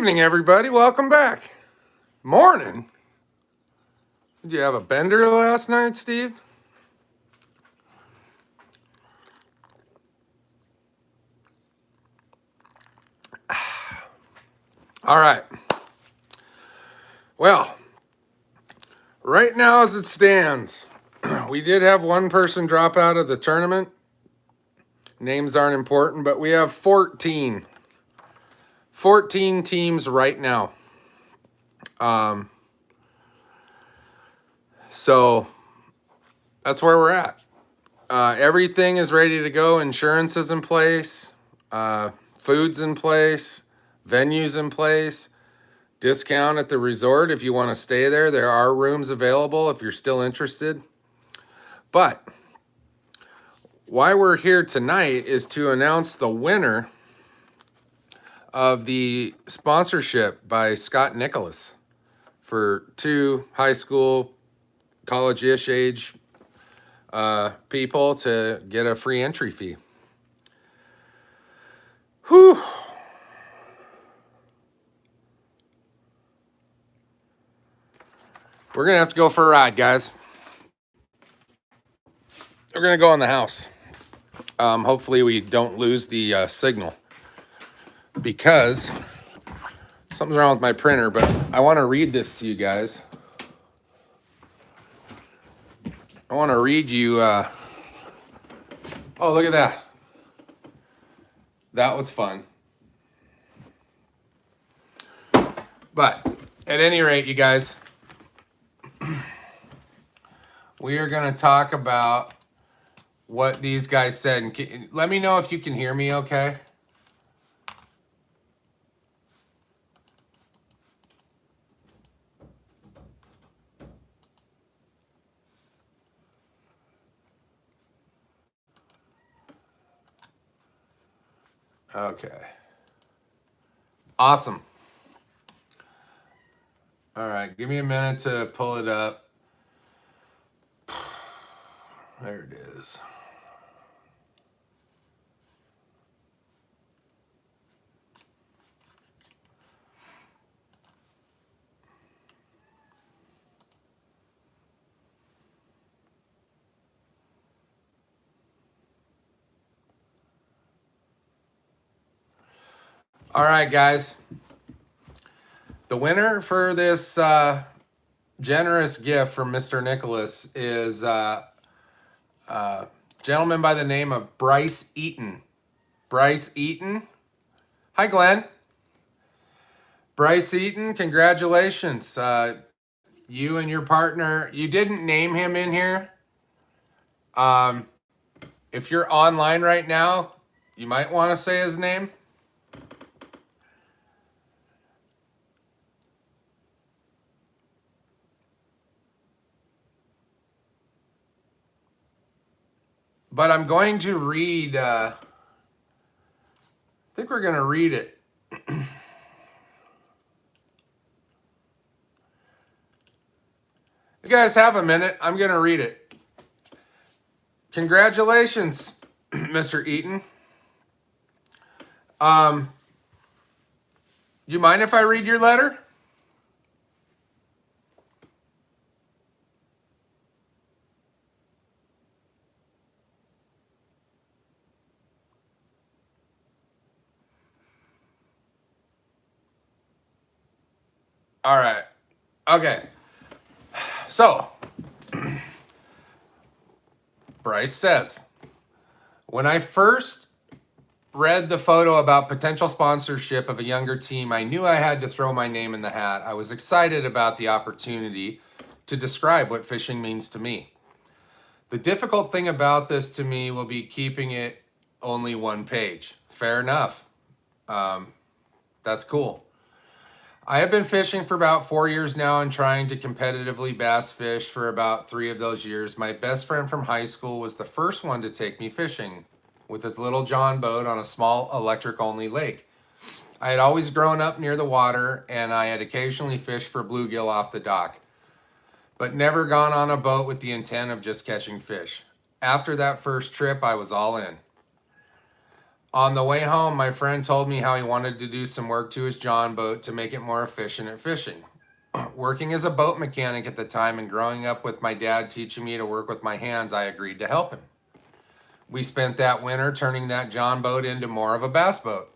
evening, everybody. Welcome back. Morning. Did you have a bender last night, Steve? All right. Well, right now as it stands, we did have one person drop out of the tournament. Names aren't important, but we have 14 teams right now. So that's where we're at. Everything is ready to go. Insurance is in place. Food's in place. Venues in place. Discount at the resort if you want to stay there. There are rooms available if you're still interested. But why we're here tonight is to announce the winner of the sponsorship by Scott Nicholas for 2 high school, college-ish age people to get a free entry fee. Whew. We're going to have to go for a ride, guys. We're going to go in the house. Hopefully we don't lose the signal because something's wrong with my printer, but I want to read this to you guys. I want to read you. Oh, look at that. That was fun. But at any rate, you guys, we are going to talk about what these guys said. And let me know if you can hear me okay. Okay. Awesome. All right, give me a minute to pull it up. There it is. All right, guys. The winner for this generous gift from Mr. Nicholas is a gentleman by the name of Bryce Eaton. Bryce Eaton. Hi, Glenn. Bryce Eaton, congratulations. You and your partner, you didn't name him in here. If you're online right now, you might want to say his name. But I'm going to read, I think we're going to read it. You guys have a minute. I'm going to read it. Congratulations, Mr. Eaton. Do you mind if I read your letter? All right. Okay. So, Bryce says, when I first read the photo about potential sponsorship of a younger team, I knew I had to throw my name in the hat. I was excited about the opportunity to describe what fishing means to me. The difficult thing about this to me will be keeping it only one page. Fair enough. That's cool. I have been fishing for about 4 years now and trying to competitively bass fish for about 3 of those years. My best friend from high school was the first one to take me fishing with his little John boat on a small electric-only lake. I had always grown up near the water and I had occasionally fished for bluegill off the dock, but never gone on a boat with the intent of just catching fish. After that first trip, I was all in. On the way home, my friend told me how he wanted to do some work to his John boat to make it more efficient at fishing. Working as a boat mechanic at the time and growing up with my dad teaching me to work with my hands, I agreed to help him. We spent that winter turning that John boat into more of a bass boat.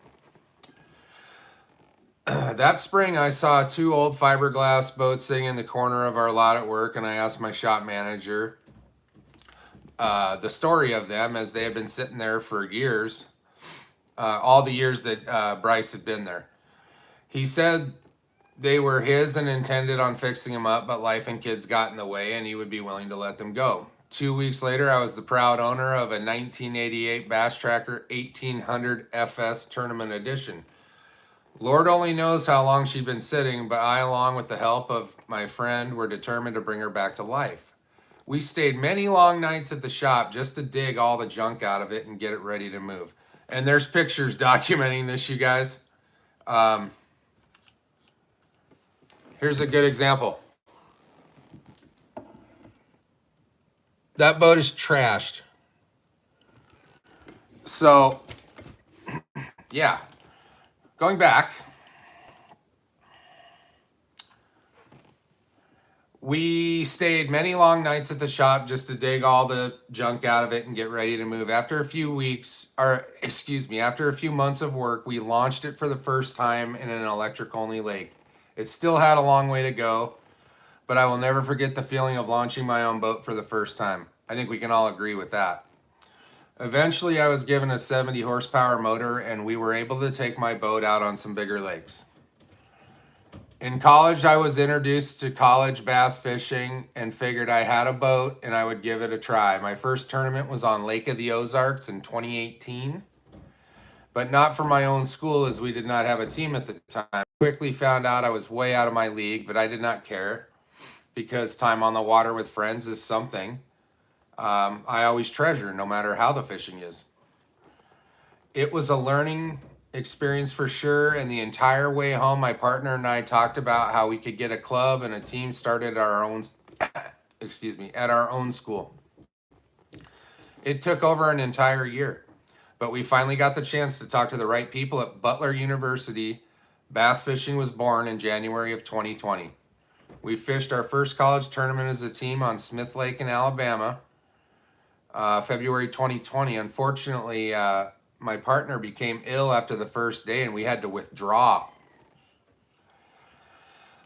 That spring, I saw 2 old fiberglass boats sitting in the corner of our lot at work, and I asked my shop manager the story of them, as they had been sitting there for years, all the years that Bryce had been there. He said they were his and intended on fixing them up, but life and kids got in the way, and he would be willing to let them go. 2 weeks later, I was the proud owner of a 1988 Bass Tracker 1800 FS Tournament Edition. Lord only knows how long she'd been sitting, but I, along with the help of my friend, were determined to bring her back to life. We stayed many long nights at the shop just to dig all the junk out of it and get it ready to move. And there's pictures documenting this, you guys. Here's a good example. That boat is trashed. So, yeah. Going back, we stayed many long nights at the shop just to dig all the junk out of it and get ready to move. After a few months of work, we launched it for the first time in an electric-only lake. It still had a long way to go, but I will never forget the feeling of launching my own boat for the first time. I think we can all agree with that. Eventually, I was given a 70 horsepower motor, and we were able to take my boat out on some bigger lakes. In college, I was introduced to college bass fishing and figured I had a boat and I would give it a try. My first tournament was on Lake of the Ozarks in 2018, but not for my own school, as we did not have a team at the time. Quickly found out I was way out of my league, but I did not care, because time on the water with friends is something I always treasure, no matter how the fishing is. It was a learning experience for sure, and the entire way home, my partner and I talked about how we could get a club and a team started at our own school. It took over an entire year, but we finally got the chance to talk to the right people at Butler University. Bass fishing was born in January of 2020. We fished our first college tournament as a team on Smith Lake in Alabama, February 2020. Unfortunately, my partner became ill after the first day and we had to withdraw.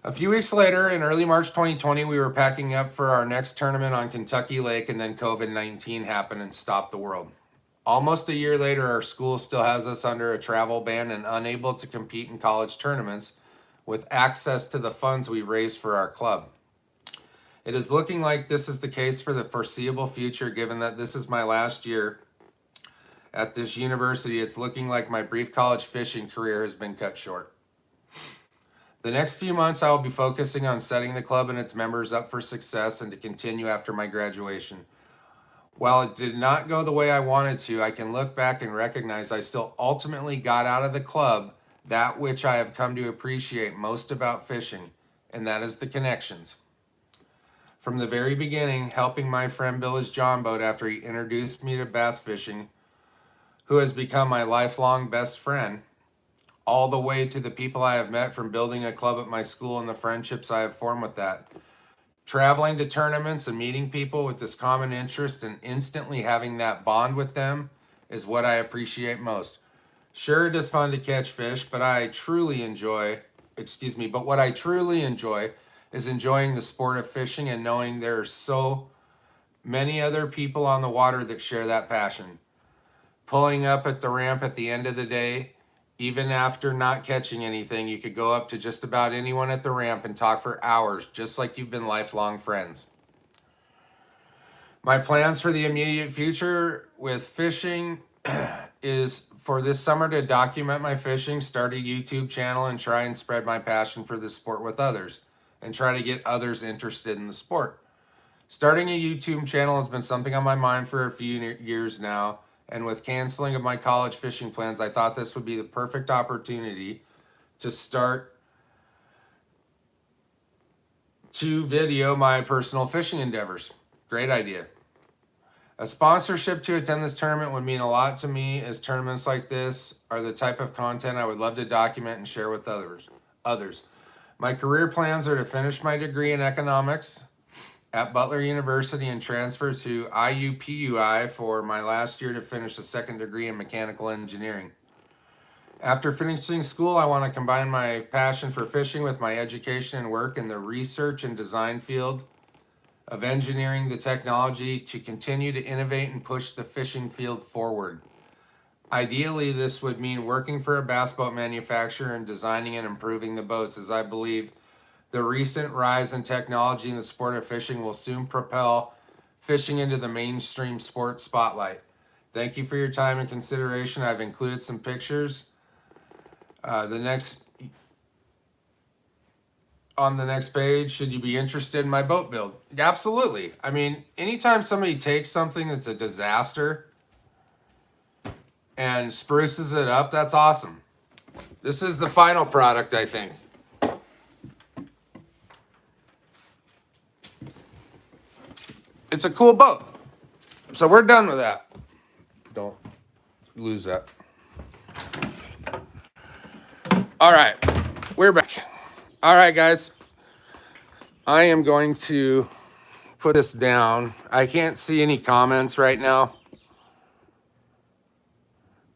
A few weeks later, in early March 2020, we were packing up for our next tournament on Kentucky Lake, and then COVID-19 happened and stopped the world. Almost a year later, our school still has us under a travel ban and unable to compete in college tournaments with access to the funds we raised for our club. It is looking like this is the case for the foreseeable future, given that this is my last year at this university. It's looking like my brief college fishing career has been cut short. The next few months, I will be focusing on setting the club and its members up for success and to continue after my graduation. While it did not go the way I wanted to, I can look back and recognize I still ultimately got out of the club that which I have come to appreciate most about fishing, and that is the connections. From the very beginning, helping my friend build his John boat after he introduced me to bass fishing, who has become my lifelong best friend, all the way to the people I have met from building a club at my school and the friendships I have formed with that. Traveling to tournaments and meeting people with this common interest and instantly having that bond with them is what I appreciate most. Sure, it is fun to catch fish, but what I truly enjoy is enjoying the sport of fishing and knowing there are so many other people on the water that share that passion. Pulling up at the ramp at the end of the day, even after not catching anything, you could go up to just about anyone at the ramp and talk for hours, just like you've been lifelong friends. My plans for the immediate future with fishing is for this summer to document my fishing, start a YouTube channel, and try and spread my passion for this sport with others, and try to get others interested in the sport. Starting a YouTube channel has been something on my mind for a few years now, and with canceling of my college fishing plans, I thought this would be the perfect opportunity to start to video my personal fishing endeavors. Great idea. A sponsorship to attend this tournament would mean a lot to me, as tournaments like this are the type of content I would love to document and share with others. My career plans are to finish my degree in economics at Butler University and transfer to IUPUI for my last year to finish a second degree in mechanical engineering. After finishing school, I want to combine my passion for fishing with my education and work in the research and design field of engineering the technology to continue to innovate and push the fishing field forward. Ideally, this would mean working for a bass boat manufacturer and designing and improving the boats, as I believe the recent rise in technology in the sport of fishing will soon propel fishing into the mainstream sport spotlight. Thank you for your time and consideration. I've included some pictures. On the next page, should you be interested in my boat build? Absolutely. I mean, anytime somebody takes something that's a disaster and spruces it up, that's awesome. This is the final product, I think. It's a cool boat. So we're done with that. Don't lose that. All right, we're back. All right, guys. I am going to put this down. I can't see any comments right now.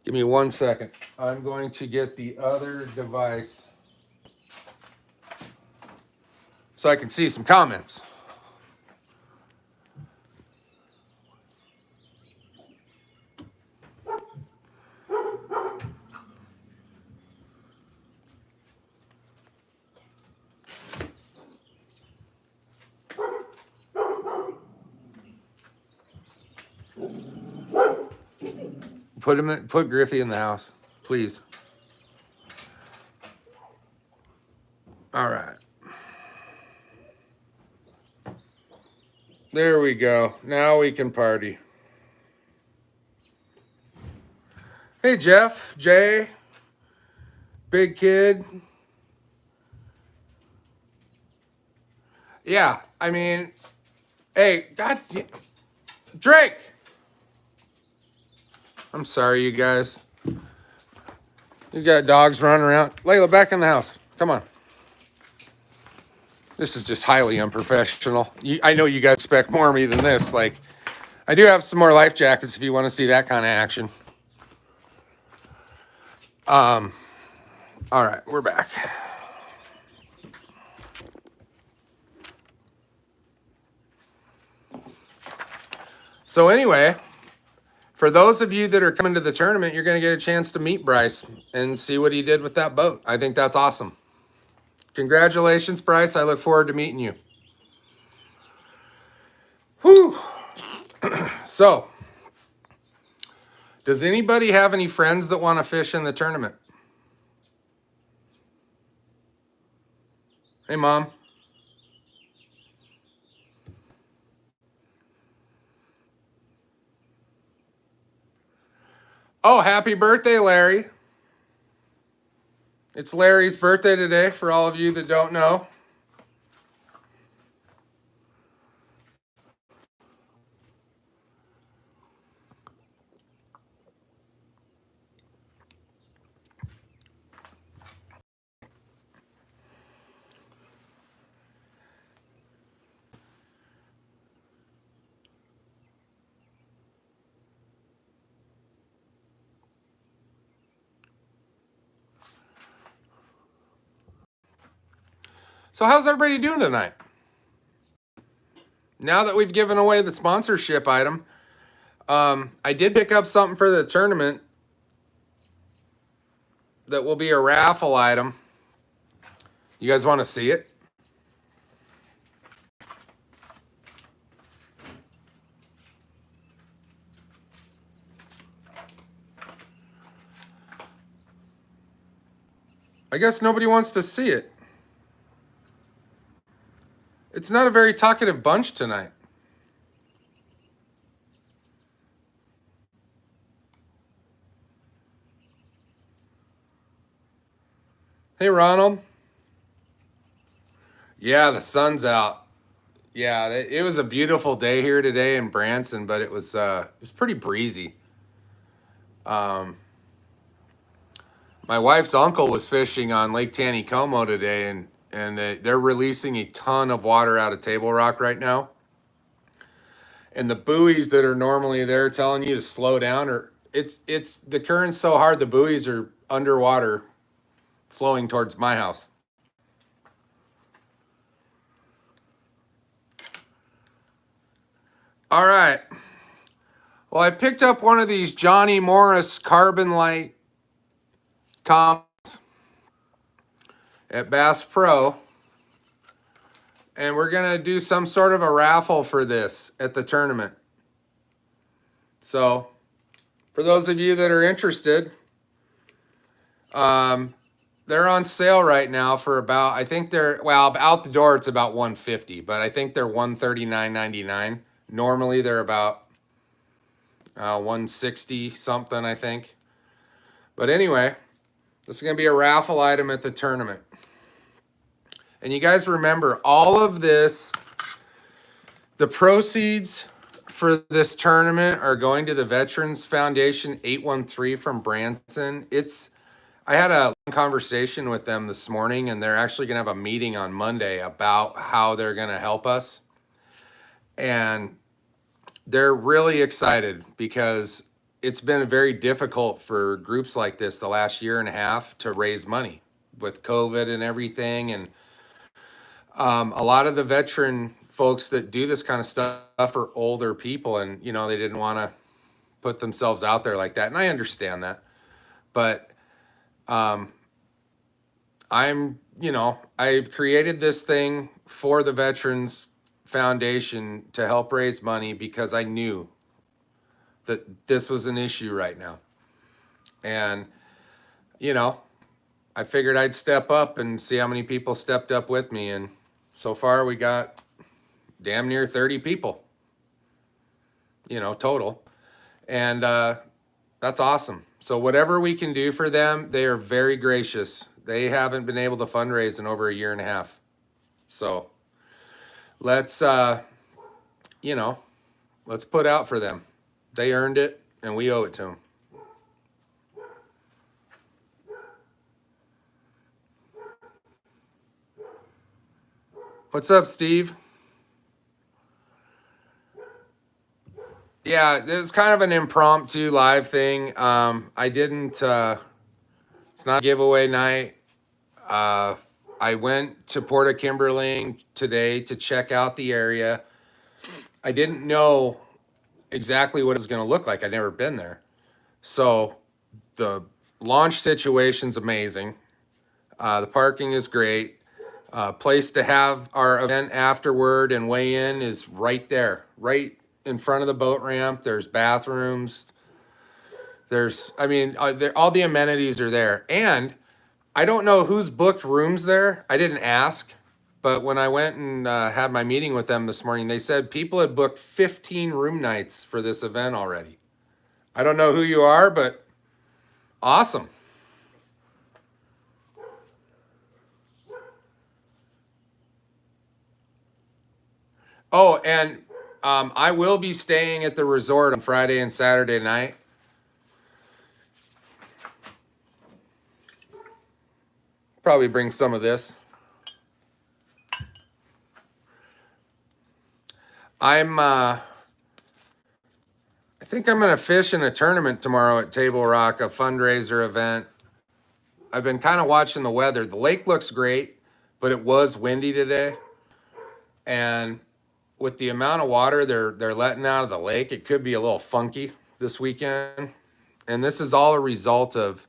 Give me 1 second. I'm going to get the other device so I can see some comments. Put Griffey in the house, please. All right. There we go. Now we can party. Hey, Jeff, Jay, Big Kid. Yeah, I mean, hey, God, Drake. I'm sorry, you guys. You got dogs running around. Layla, back in the house. Come on. This is just highly unprofessional. I know you guys expect more of me than this. Like, I do have some more life jackets if you want to see that kind of action. All right, we're back. So anyway, for those of you that are coming to the tournament, you're going to get a chance to meet Bryce and see what he did with that boat. I think that's awesome. Congratulations, Bryce. I look forward to meeting you. Whew. So, does anybody have any friends that want to fish in the tournament? Hey, Mom. Oh, happy birthday, Larry. It's Larry's birthday today, for all of you that don't know. So how's everybody doing tonight? Now that we've given away the sponsorship item, I did pick up something for the tournament that will be a raffle item. You guys want to see it? I guess nobody wants to see it. It's not a very talkative bunch tonight. Hey, Ronald. Yeah, the sun's out. Yeah, it was a beautiful day here today in Branson, but it was pretty breezy. Um, my wife's uncle was fishing on Lake Taneycomo today, and they're releasing a ton of water out of Table Rock right now. And the buoys that are normally there telling you to slow down, or it's the current's so hard the buoys are underwater, flowing towards my house. All right. Well, I picked up one of these Johnny Morris Carbon Light comps at Bass Pro, and we're gonna do some sort of a raffle for this at the tournament. So, for those of you that are interested, they're on sale right now for about, I think they're, well, out the door it's about 150, but I think they're 139.99. Normally they're about 160 something, I think. But anyway, this is going to be a raffle item at the tournament. And you guys remember, all of this, the proceeds for this tournament are going to the Veterans Foundation 813 from Branson. I had a conversation with them this morning, and they're actually going to have a meeting on Monday about how they're going to help us. And they're really excited because it's been very difficult for groups like this the last year and a half to raise money with COVID and everything. And a lot of the veteran folks that do this kind of stuff are older people, and they didn't want to put themselves out there like that. And I understand that, but I created this thing for the Veterans Foundation to help raise money because I knew that this was an issue right now. And, I figured I'd step up and see how many people stepped up with me. And so far we got damn near 30 people, total. And that's awesome. So whatever we can do for them, they are very gracious. They haven't been able to fundraise in over a year and a half. So let's put out for them. They earned it, and we owe it to them. What's up, Steve? Yeah, it was kind of an impromptu live thing. I didn't, it's not a giveaway night. I went to Porta Kimberling today to check out the area. I didn't know exactly what it was going to look like. I'd never been there. So the launch situation's amazing. The parking is great. Place to have our event afterward and weigh in is right there, right in front of the boat ramp. There's bathrooms. All the amenities are there. And I don't know who's booked rooms there. I didn't ask, but when I went and had my meeting with them this morning, they said people had booked 15 room nights for this event already. I don't know who you are, but awesome. Oh, and I will be staying at the resort on Friday and Saturday night. Probably bring some of this. I think I'm going to fish in a tournament tomorrow at Table Rock, a fundraiser event. I've been kind of watching the weather. The lake looks great, but it was windy today. And with the amount of water they're letting out of the lake, it could be a little funky this weekend. And this is all a result of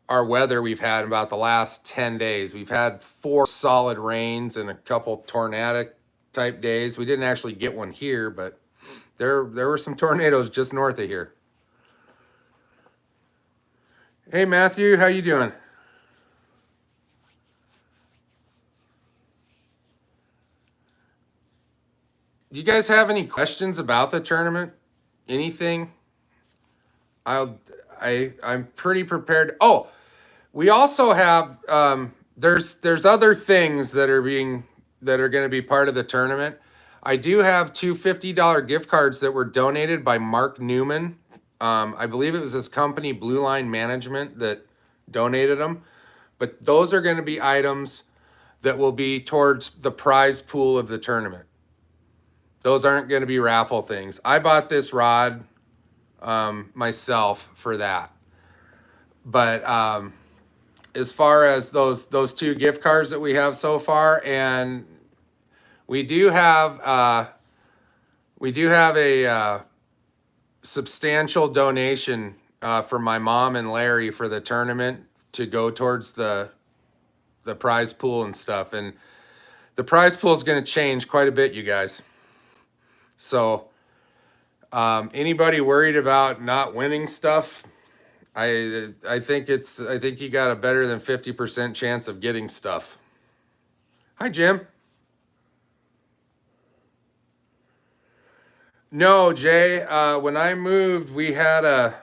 our weather we've had about the last 10 days. We've had 4 solid rains and a couple tornadic type days. We didn't actually get one here, but there were some tornadoes just north of here. Hey Matthew, how you doing? Do you guys have any questions about the tournament? Anything? I'm pretty prepared. Oh, we also have there's other things that are being that are going to be part of the tournament. I do have two $50 gift cards that were donated by Mark Newman. I believe it was his company, Blue Line Management, that donated them. But those are going to be items that will be towards the prize pool of the tournament. Those aren't going to be raffle things. I bought this rod myself for that. But as far as those two gift cards that we have so far, and we do have a substantial donation from my mom and Larry for the tournament to go towards the prize pool and stuff. And the prize pool is going to change quite a bit, you guys. So anybody worried about not winning stuff, I think you got a better than 50% chance of getting stuff. Hi, Jim. No, Jay, when I moved, we had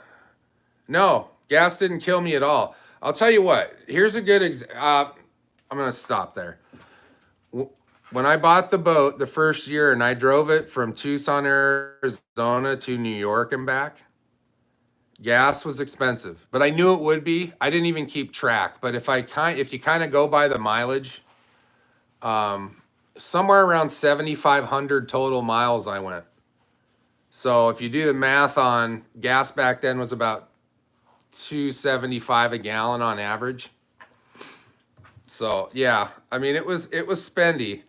no, gas didn't kill me at all. I'll tell you what, here's a good I'm going to stop there. When I bought the boat the first year and I drove it from Tucson, Arizona to New York and back, gas was expensive, but I knew it would be. I didn't even keep track, but if you kind of go by the mileage, somewhere around 7,500 total miles I went. So if you do the math on gas back then was about $2.75 a gallon on average. So yeah, I mean it was spendy.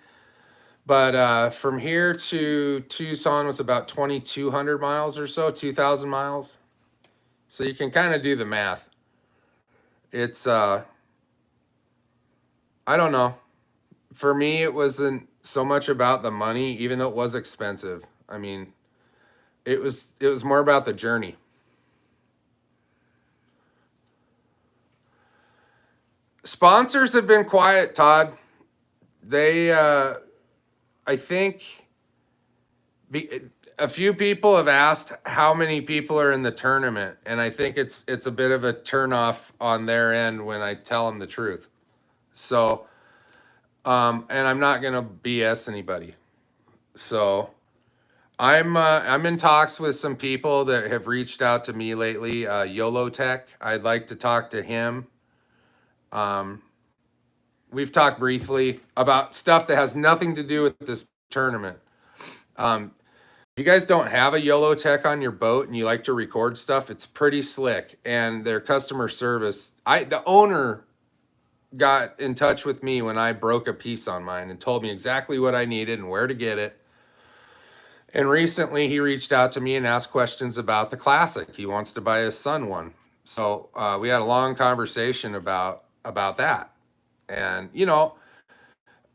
But from here to Tucson was about 2,200 miles or so, 2,000 miles. So you can kind of do the math. It's I don't know. For me, it wasn't so much about the money, even though it was expensive. I mean, it was more about the journey. Sponsors have been quiet, Todd. They I think a few people have asked how many people are in the tournament, and I think it's a bit of a turnoff on their end when I tell them the truth. So, and I'm not gonna BS anybody. So, I'm in talks with some people that have reached out to me lately. YOLO Tech, I'd like to talk to him. We've talked briefly about stuff that has nothing to do with this tournament. If you guys don't have a YOLO Tech on your boat and you like to record stuff, it's pretty slick. And their customer service, the owner got in touch with me when I broke a piece on mine and told me exactly what I needed and where to get it. And recently he reached out to me and asked questions about the Classic. He wants to buy his son one. So we had a long conversation about that. And,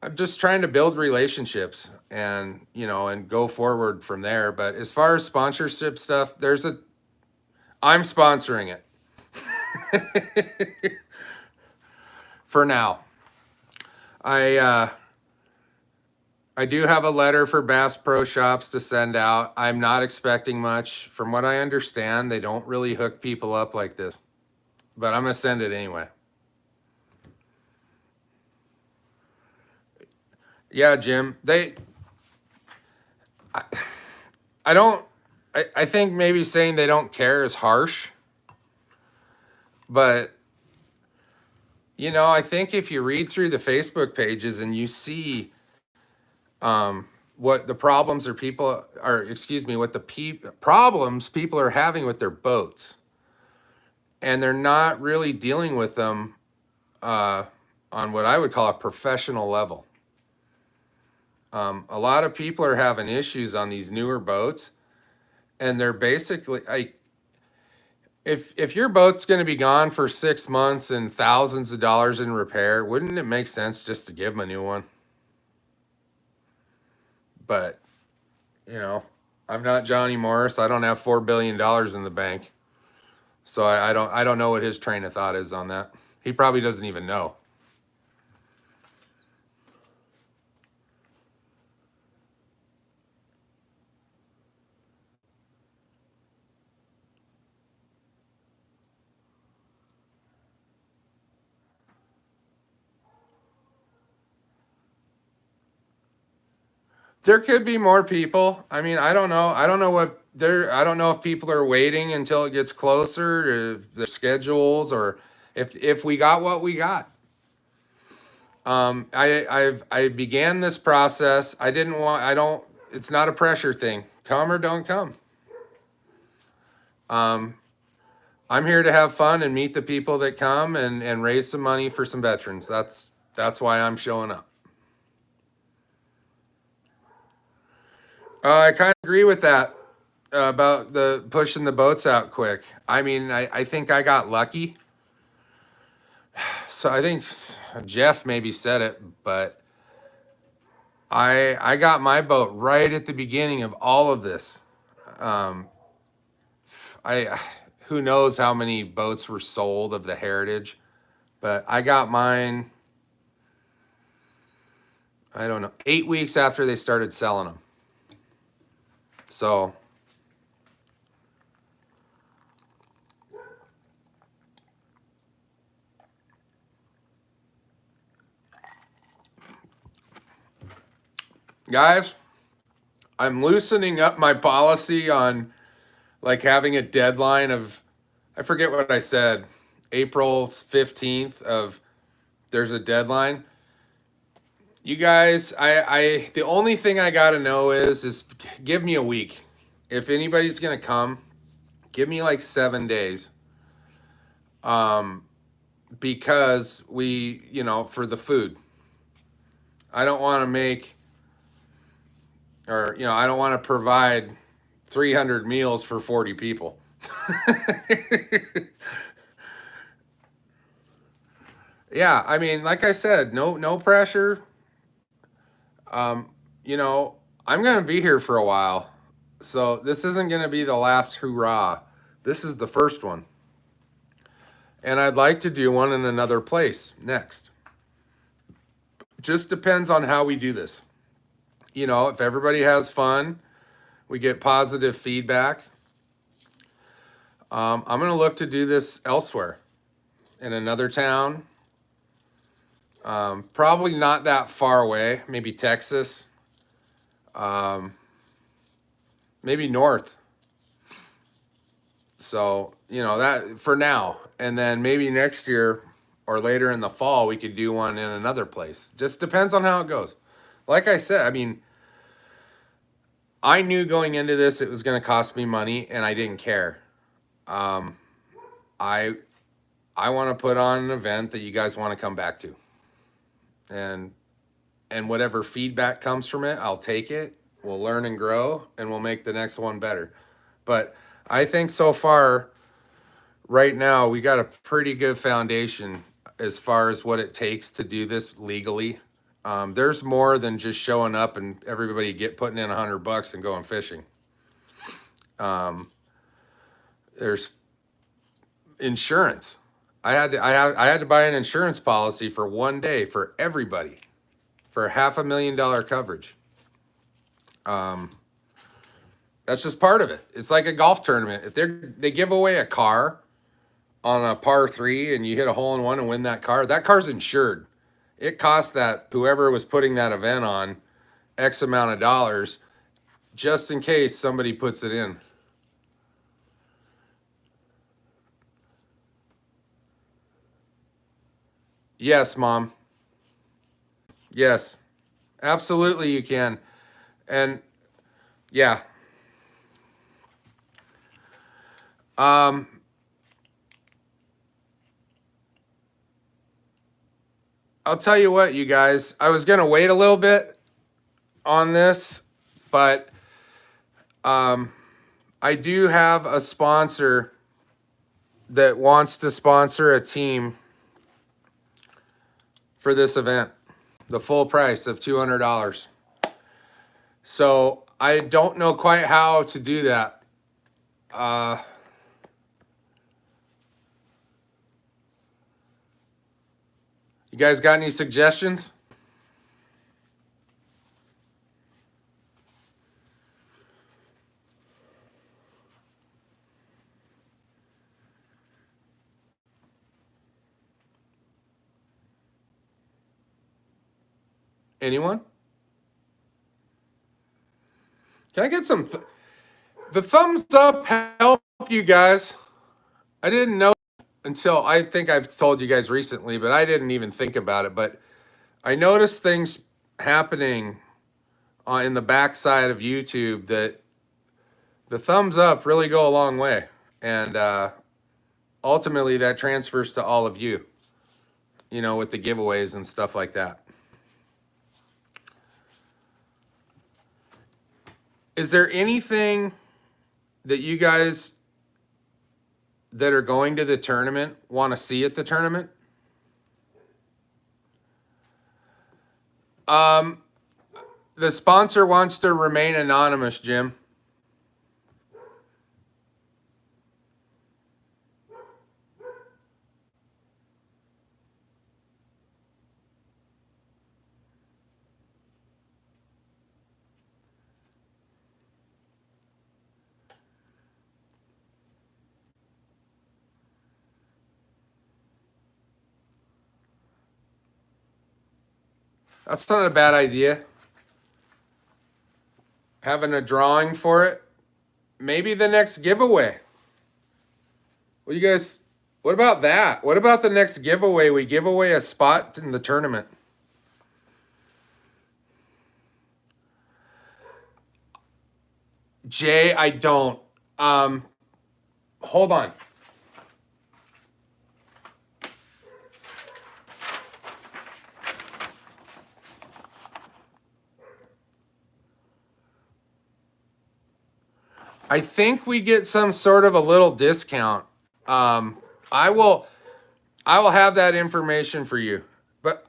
I'm just trying to build relationships and, and go forward from there. But as far as sponsorship stuff, I'm sponsoring it for now. I do have a letter for Bass Pro Shops to send out. I'm not expecting much. From what I understand, they don't really hook people up like this, but I'm going to send it anyway. Yeah, Jim, I think maybe saying they don't care is harsh, but I think if you read through the Facebook pages and you see what the problems what the problems people are having with their boats, and they're not really dealing with them on what I would call a professional level. A lot of people are having issues on these newer boats, and they're basically like, if your boat's going to be gone for 6 months and thousands of dollars in repair, wouldn't it make sense just to give them a new one? But, I'm not Johnny Morris. I don't have $4 billion in the bank. So I don't know what his train of thought is on that. He probably doesn't even know. There could be more people. I mean, I don't know. I don't know what they're. I don't know if people are waiting until it gets closer to their schedules, or if we got what we got. I began this process. I didn't want. I don't. It's not a pressure thing. Come or don't come. I'm here to have fun and meet the people that come and raise some money for some veterans. That's why I'm showing up. I kind of agree with that about the pushing the boats out quick. I mean, I think I got lucky. So I think Jeff maybe said it, but I got my boat right at the beginning of all of this. I who knows how many boats were sold of the Heritage, but I got mine. I don't know, 8 weeks after they started selling them. So guys, I'm loosening up my policy on like having a deadline of, I forget what I said, April 15th of there's a deadline. You guys, I the only thing I got to know is give me a week. If anybody's going to come, give me like 7 days. Because for the food. I don't want to make, or I don't want to provide 300 meals for 40 people. Yeah, I mean, like I said, no pressure. You know, I'm going to be here for a while. So this isn't going to be the last hurrah. This is the first one. And I'd like to do one in another place next. Just depends on how we do this. If everybody has fun, we get positive feedback. I'm going to look to do this elsewhere in another town. Probably not that far away, maybe Texas, maybe north. So, that for now. And then maybe next year or later in the fall, we could do one in another place. Just depends on how it goes. Like I said, I mean, I knew going into this it was going to cost me money, and I didn't care. I want to put on an event that you guys want to come back to, and whatever feedback comes from it, I'll take it. We'll learn and grow, and we'll make the next one better. But I think so far, right now, we got a pretty good foundation as far as what it takes to do this legally. There's more than just showing up and everybody putting in $100 and going fishing. There's insurance. I had to buy an insurance policy for 1 day for everybody for $500,000 coverage. That's just part of it. It's like a golf tournament. If they give away a car on a par 3 and you hit a hole in one and win that car's insured. It cost that whoever was putting that event on X amount of dollars just in case somebody puts it in. Yes, Mom. Yes, absolutely you can. And yeah. I'll tell you what, you guys, I was going to wait a little bit on this, but I do have a sponsor that wants to sponsor a team for this event, the full price of $200. So I don't know quite how to do that. You guys got any suggestions? Anyone? Can I get some? The thumbs up help you guys. I didn't know until I think I've told you guys recently, but I didn't even think about it. But I noticed things happening in the backside of YouTube that the thumbs up really go a long way. And ultimately that transfers to all of you, you know, with the giveaways and stuff like that. Is there anything that you guys that are going to the tournament want to see at the tournament? The sponsor wants to remain anonymous, Jim. That's not a bad idea. Having a drawing for it. Maybe the next giveaway. What do you guys, what about that? What about the next giveaway? We give away a spot in the tournament. Jay, I don't. Hold on. I think we get some sort of a little discount. I will have that information for you. But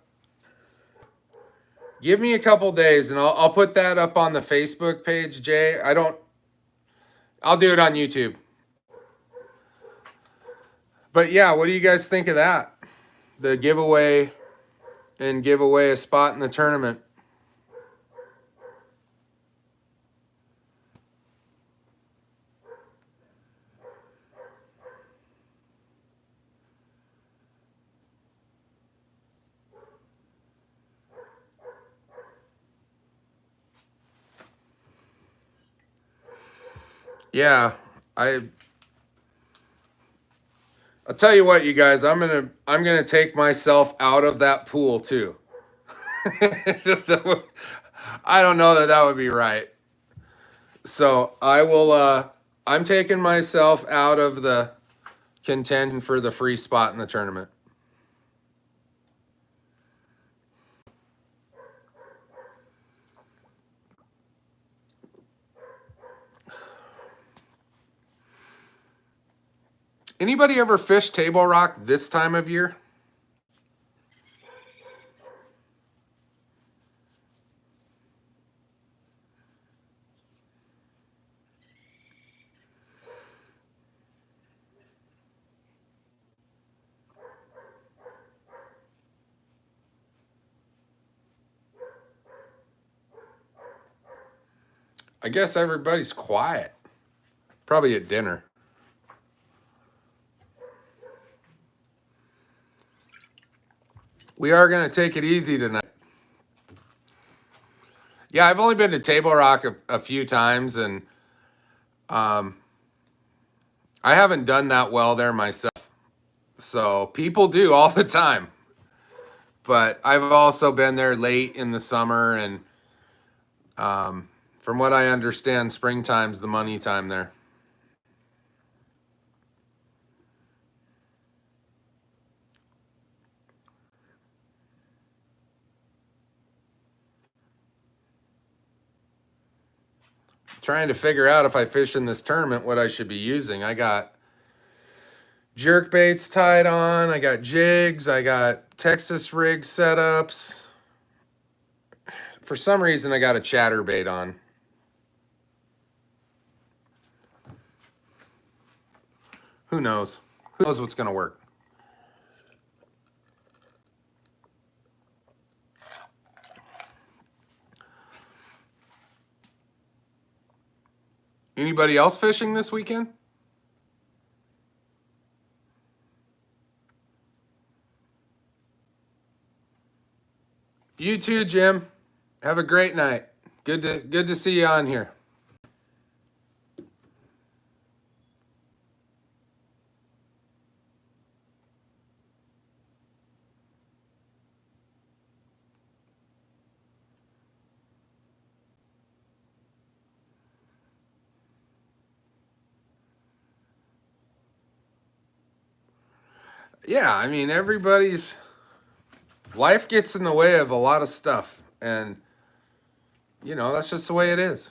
give me a couple days and I'll put that up on the Facebook page, Jay. I'll do it on YouTube. But yeah, what do you guys think of that? The giveaway and give away a spot in the tournament. Yeah, I'll tell you what, you guys, I'm gonna take myself out of that pool too. I don't know that would be right. So I will. I'm taking myself out of the contention for the free spot in the tournament. Anybody ever fish Table Rock this time of year? I guess everybody's quiet. Probably at dinner. We are going to take it easy tonight. Yeah, I've only been to Table Rock a few times, and I haven't done that well there myself. So people do all the time. But I've also been there late in the summer, and from what I understand, springtime's the money time there. Trying to figure out if I fish in this tournament what I should be using. I got jerk baits tied on, I got jigs, I got Texas rig setups. For some reason, I got a chatterbait on. Who knows? Who knows what's going to work? Anybody else fishing this weekend? You too, Jim. Have a great night. Good to see you on here. Yeah, I mean, everybody's life gets in the way of a lot of stuff. And, that's just the way it is.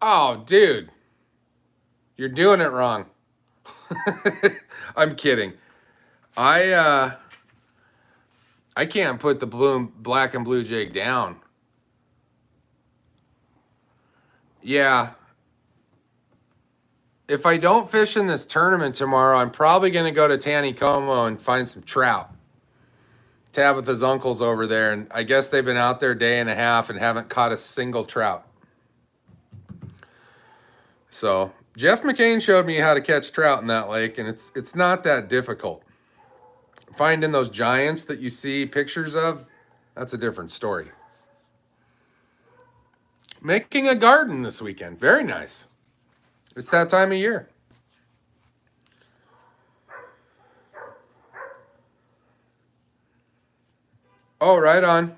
Oh, dude, you're doing it wrong. I'm kidding. I can't put the black and blue jig down. Yeah. If I don't fish in this tournament tomorrow, I'm probably going to go to Taneycomo and find some trout. Tabitha's uncle's over there, and I guess they've been out there a day and a half and haven't caught a single trout. So Jeff McCain showed me how to catch trout in that lake, and it's not that difficult. Finding those giants that you see pictures of, that's a different story. Making a garden this weekend. Very nice. It's that time of year. Oh, right on.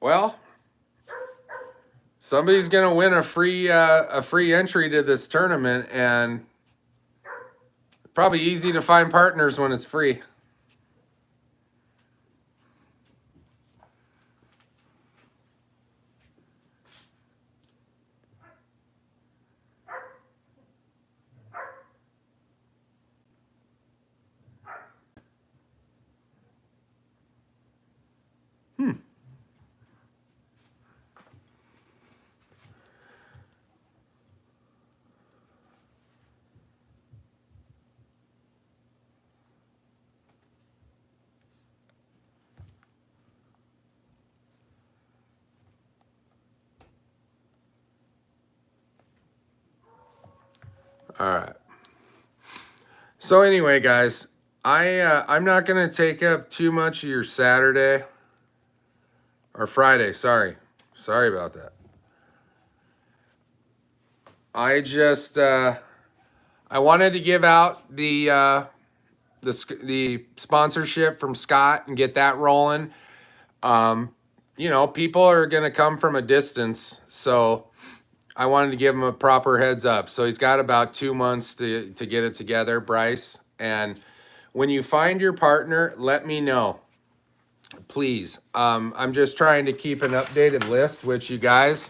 Well, somebody's gonna win a free entry to this tournament, and probably easy to find partners when it's free. All right. So anyway, guys, I'm not gonna take up too much of your Saturday or Friday. Sorry about that. I just I wanted to give out the sponsorship from Scott and get that rolling. People are gonna come from a distance, so I wanted to give him a proper heads up. So he's got about 2 months to get it together, Bryce. And when you find your partner, let me know, please. I'm just trying to keep an updated list, which you guys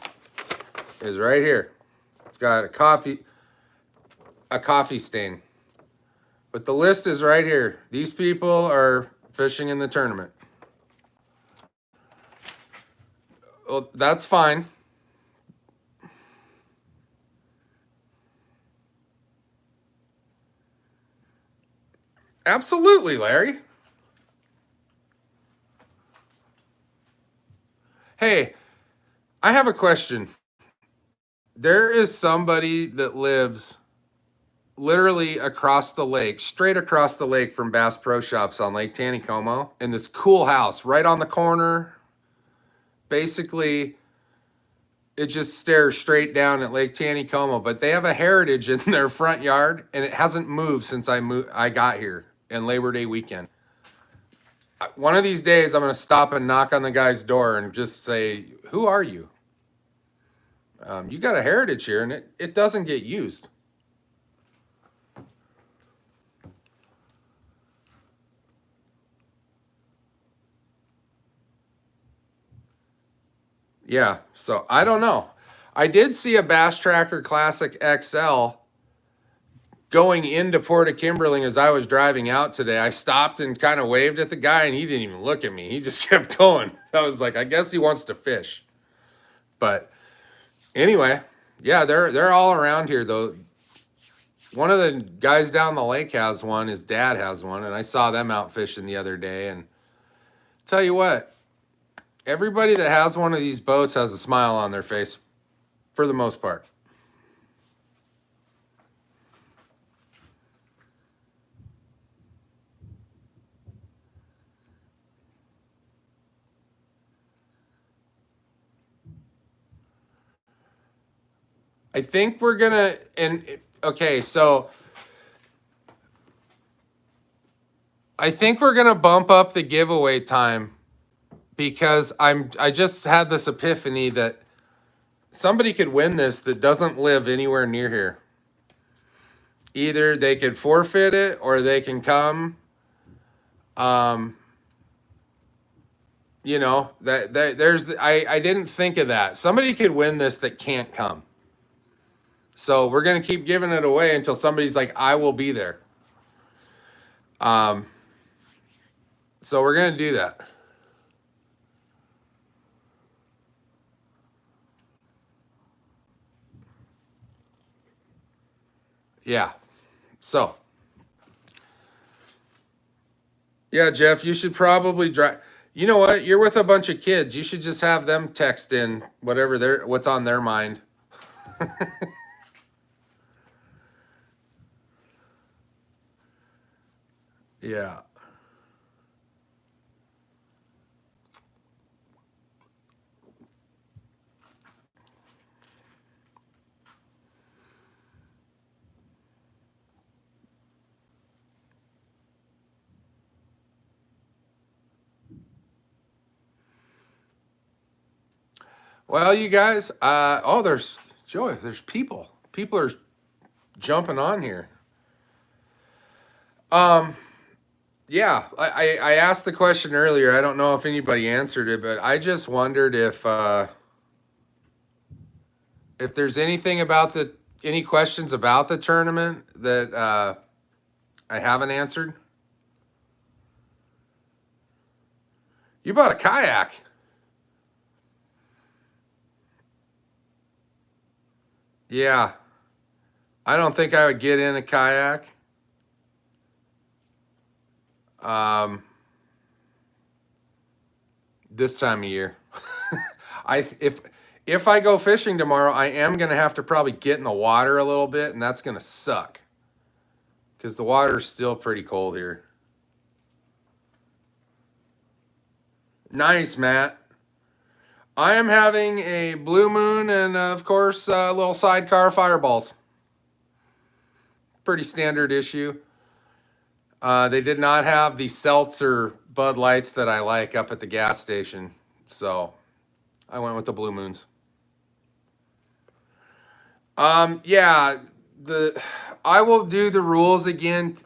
is right here. It's got a coffee stain, but the list is right here. These people are fishing in the tournament. Well, that's fine. Absolutely, Larry. Hey, I have a question. There is somebody that lives literally across the lake, straight across the lake from Bass Pro Shops on Lake Taneycomo, in this cool house right on the corner. Basically, it just stares straight down at Lake Taneycomo, but they have a heritage in their front yard, and it hasn't moved since I got here in Labor Day weekend. One of these days, I'm going to stop and knock on the guy's door and just say, "Who are you? You got a heritage here, and it doesn't get used." Yeah, so I don't know. I did see a Bass Tracker Classic XL going into Port of Kimberling as I was driving out today. I stopped and kind of waved at the guy, and he didn't even look at me. He just kept going. I was like, I guess he wants to fish. But anyway, yeah, they're all around here though. One of the guys down the lake has one. His dad has one, and I saw them out fishing the other day. And tell you what, everybody that has one of these boats has a smile on their face, for the most part. I think we're gonna okay, so I think we're gonna bump up the giveaway time because I just had this epiphany that somebody could win this that doesn't live anywhere near here. either they could forfeit it or they can come. You know, I didn't think of that. Somebody could win this that can't come. So we're going to keep giving it away until somebody's like, I will be there. So we're going to do that. Yeah. So, yeah, Jeff, you should probably drive. You know what? You're with a bunch of kids. You should just have them text in what's on their mind. Yeah. Well, you guys, there's Joy, there's people. People are jumping on here. Yeah, I asked the question earlier. I don't know if anybody answered it, but I just wondered if there's anything about any questions about the tournament that I haven't answered. You bought a kayak. Yeah. I don't think I would get in a kayak. This time of year. If I go fishing tomorrow, I am gonna have to probably get in the water a little bit, and that's gonna suck. Because the water's still pretty cold here. Nice, Matt. I am having a Blue Moon and, of course, little sidecar fireballs. Pretty standard issue. They did not have the seltzer Bud Lights that I like up at the gas station. So I went with the Blue Moons. Yeah, I will do the rules again.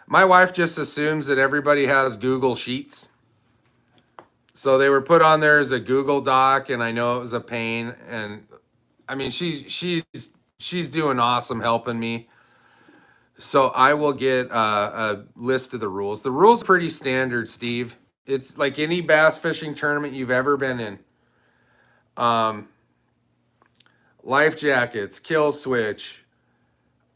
My wife just assumes that everybody has Google Sheets. So they were put on there as a Google Doc, and I know it was a pain. And I mean, she's doing awesome helping me. So I will get a list of the rules. The rules are pretty standard, Steve. It's like any bass fishing tournament you've ever been in. Life jackets, kill switch,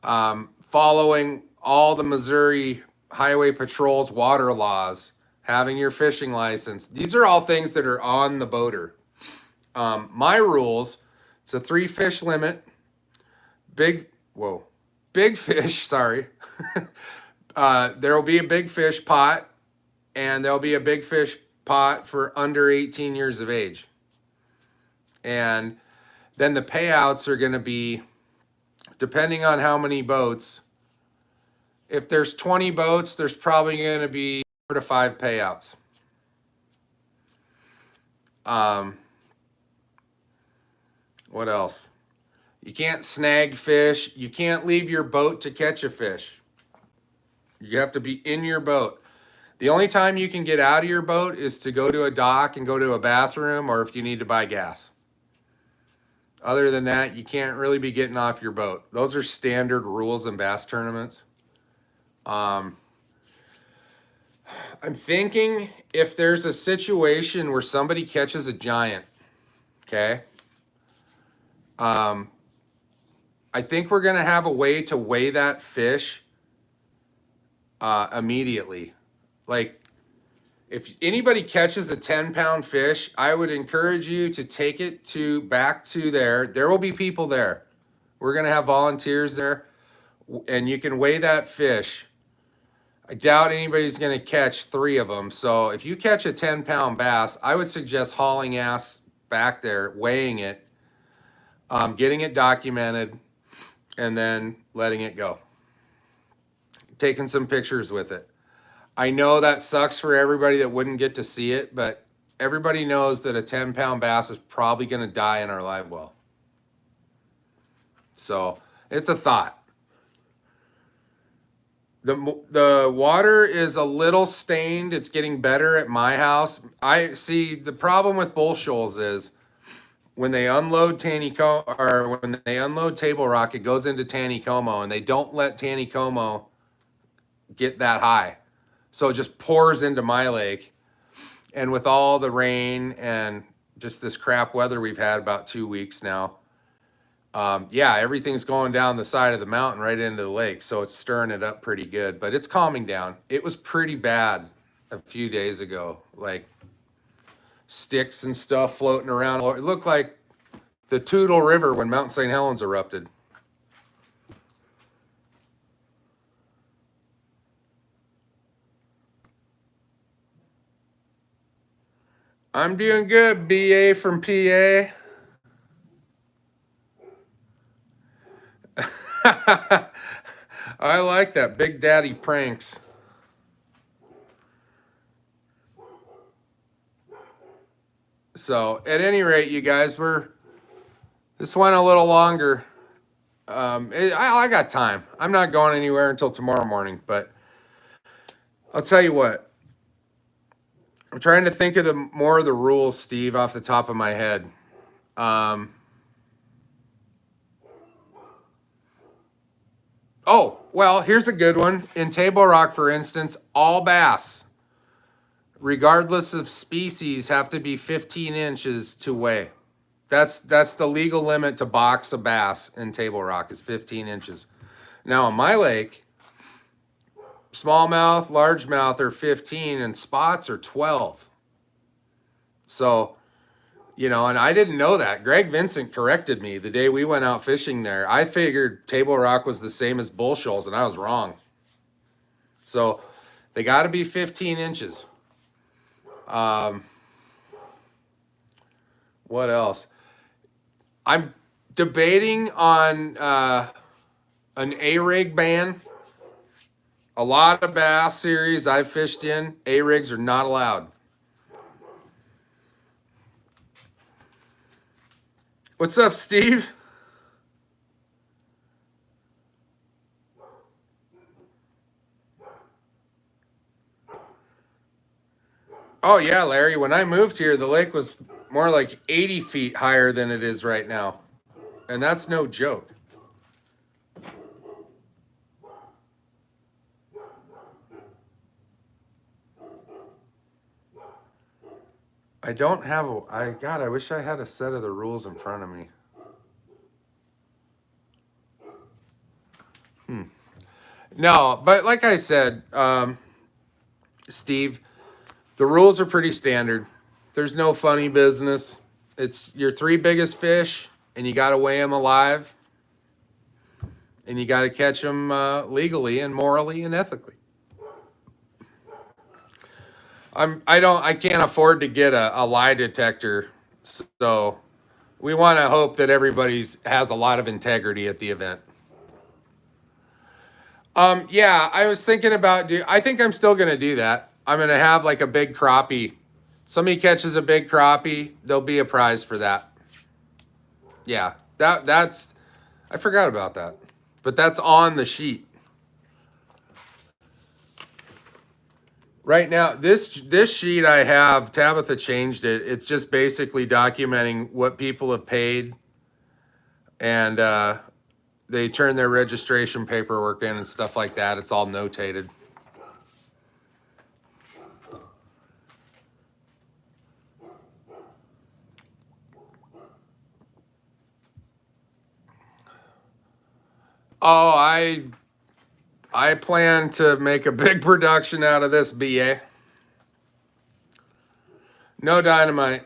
following all the Missouri Highway Patrol's water laws, having your fishing license. These are all things that are on the boater. My rules, it's a 3 fish limit. Big fish, sorry. There will be a big fish pot, and there'll be a big fish pot for under 18 years of age. And then the payouts are going to be, depending on how many boats. If there's 20 boats, there's probably going to be 4 to 5 payouts. What else? You can't snag fish. You can't leave your boat to catch a fish. You have to be in your boat. The only time you can get out of your boat is to go to a dock and go to a bathroom, or if you need to buy gas. Other than that, you can't really be getting off your boat. Those are standard rules in bass tournaments. I'm thinking if there's a situation where somebody catches a giant, okay? I think we're gonna have a way to weigh that fish immediately. Like, if anybody catches a 10-pound fish, I would encourage you to take it back to there. There will be people there. We're gonna have volunteers there, and you can weigh that fish. I doubt anybody's gonna catch 3 of them. So if you catch a 10-pound bass, I would suggest hauling ass back there, weighing it, getting it documented, and then letting it go. Taking some pictures with it. I know that sucks for everybody that wouldn't get to see it, but everybody knows that a 10-pound bass is probably going to die in our live well. So it's a thought. The water is a little stained. It's getting better at my house. I see the problem with bull shoals is when they unload Taneycomo, or when they unload Table Rock, it goes into Taneycomo, and they don't let Taneycomo get that high. So it just pours into my lake. And with all the rain and just this crap weather we've had about 2 weeks now, yeah, everything's going down the side of the mountain right into the lake. So it's stirring it up pretty good, but it's calming down. It was pretty bad a few days ago, like sticks and stuff floating around. It looked like the Toutle River when Mount St. Helens erupted. I'm doing good, BA from PA. I like that. Big Daddy pranks. So at any rate, you guys, this went a little longer. I got time. I'm not going anywhere until tomorrow morning, but I'll tell you what. I'm trying to think of more of the rules, Steve, off the top of my head. Oh, well, here's a good one. In Table Rock, for instance, all bass, regardless of species, have to be 15 inches to weigh. That's the legal limit to box a bass in Table Rock is 15 inches. Now, on my lake, smallmouth, largemouth are 15 and spots are 12. So, you know, and I didn't know that. Greg Vincent corrected me the day we went out fishing there. I figured Table Rock was the same as bull shoals, and I was wrong. So they got to be 15 inches. What else? I'm debating on an A-rig ban. A lot of bass series I've fished in, A-rigs are not allowed. What's up, Steve? Oh, yeah, Larry. When I moved here, the lake was more like 80 feet higher than it is right now. And that's no joke. I don't have God, I wish I had a set of the rules in front of me. No, but like I said, Steve, the rules are pretty standard. There's no funny business. It's your 3 biggest fish, and you got to weigh them alive, and you got to catch them legally and morally and ethically. I can't afford to get a lie detector, so we want to hope that everybody's has a lot of integrity at the event. Yeah, I was thinking about I think I'm still gonna do that. I'm gonna have like a big crappie. Somebody catches a big crappie, there'll be a prize for that. Yeah, that's I forgot about that, but that's on the sheet. Right now, this sheet I have, Tabitha changed it. It's just basically documenting what people have paid, and they turn their registration paperwork in and stuff like that. It's all notated. Oh, I plan to make a big production out of this, BA. No dynamite.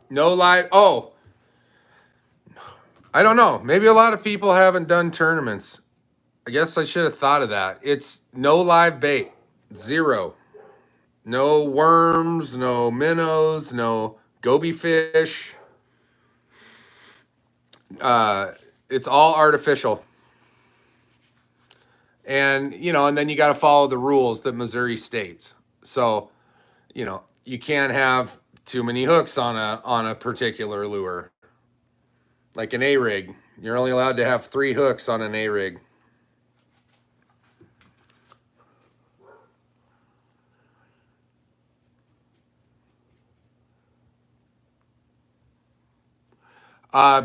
No live. Oh, I don't know. Maybe a lot of people haven't done tournaments. I guess I should have thought of that. It's no live bait. 0. No worms, no minnows, no goby fish. It's all artificial. And, you know, and then you got to follow the rules that Missouri states. So, you know, you can't have too many hooks on a particular lure. Like an A-rig. You're only allowed to have 3 hooks on an A-rig.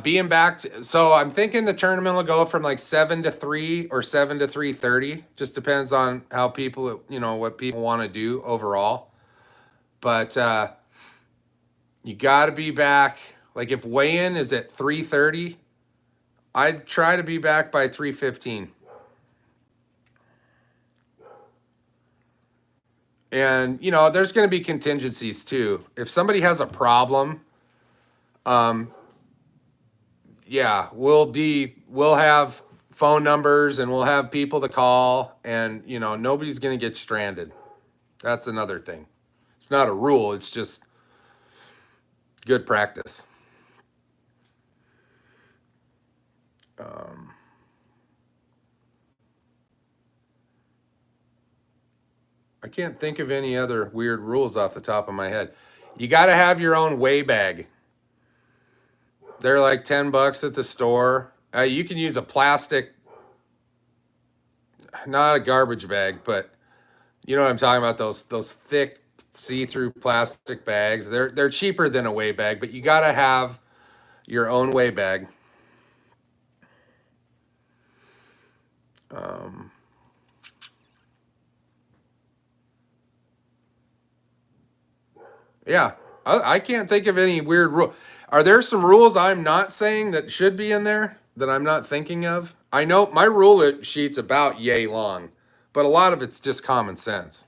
Being back, so I'm thinking the tournament will go from like 7 to 3 or 7 to 3:30. Just depends on how people, what people want to do overall. But you got to be back. Like if weigh-in is at 3:30, I'd try to be back by 3:15. And there's going to be contingencies too. If somebody has a problem, yeah, we'll have phone numbers and we'll have people to call, and nobody's going to get stranded. That's another thing. It's not a rule, it's just good practice. I can't think of any other weird rules off the top of my head. You got to have your own weigh bag. They're like $10 at the store. You can use a plastic, not a garbage bag, but you know what I'm talking about, those thick see-through plastic bags. They're cheaper than a weigh bag, but you got to have your own weigh bag. Yeah, I can't think of any weird rule. Are there some rules I'm not saying that should be in there that I'm not thinking of? I know my rule sheet's about yay long, but a lot of it's just common sense.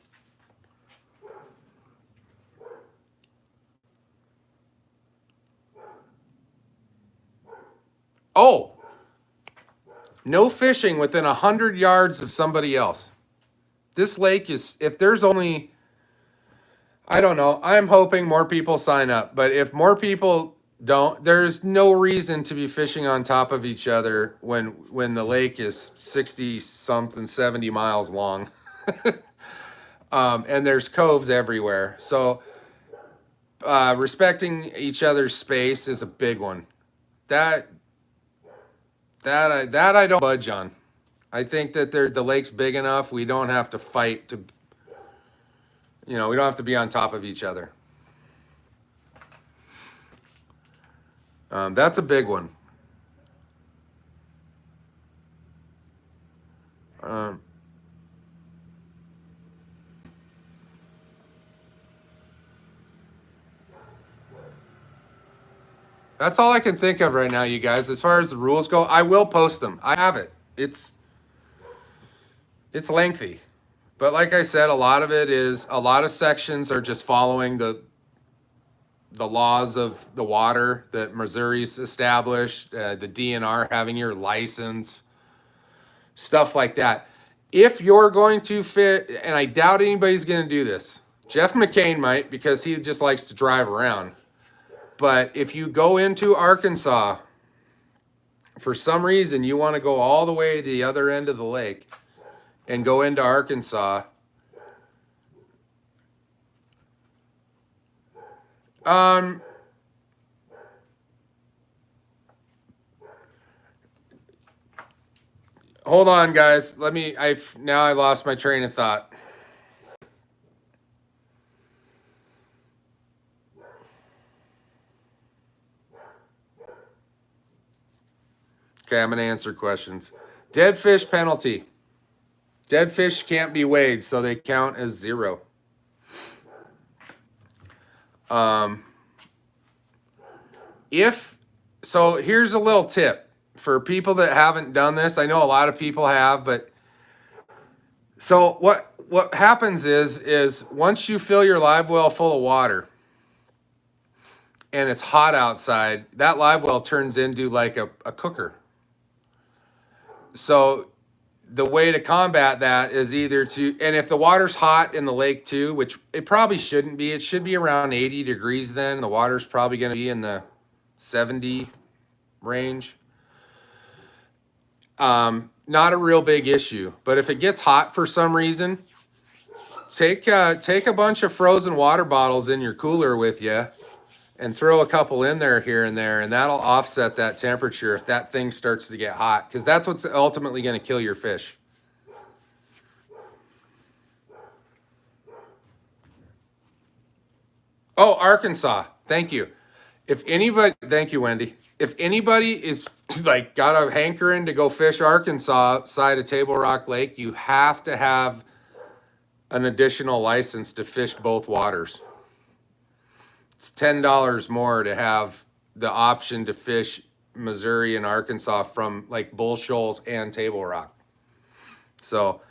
Oh, no fishing within 100 yards of somebody else. This lake is, if there's only, I don't know, I'm hoping more people sign up, but if more people don't, there's no reason to be fishing on top of each other when the lake is 60 something, 70 miles long. And there's coves everywhere. So respecting each other's space is a big one. That I don't budge on. I think that the lake's big enough. We don't have to fight to, we don't have to be on top of each other. That's a big one. That's all I can think of right now, you guys. As far as the rules go, I will post them. I have it. It's lengthy. But like I said, a lot of sections are just following the laws of the water that Missouri's established, the DNR having your license, stuff like that. If you're going to fit, and I doubt anybody's going to do this, Jeff McCain might because he just likes to drive around. But if you go into Arkansas, for some reason you want to go all the way to the other end of the lake and go into Arkansas, hold on, guys. Now I lost my train of thought. Okay, I'm going to answer questions. Dead fish penalty. Dead fish can't be weighed, so they count as 0. So here's a little tip for people that haven't done this. I know a lot of people have, but so what happens is once you fill your live well full of water and it's hot outside, that live well turns into like a cooker. So the way to combat that is either and if the water's hot in the lake too, which it probably shouldn't be, it should be around 80 degrees then. The water's probably going to be in the 70 range. Not a real big issue, but if it gets hot for some reason, take a bunch of frozen water bottles in your cooler with you and throw a couple in there here and there, and that'll offset that temperature if that thing starts to get hot, because that's what's ultimately going to kill your fish. Oh, Arkansas. Thank you. Thank you, Wendy. if anybody is like got a hankering to go fish Arkansas side of Table Rock Lake, you have to have an additional license to fish both waters. It's $10 more to have the option to fish Missouri and Arkansas from like Bull Shoals and Table Rock. So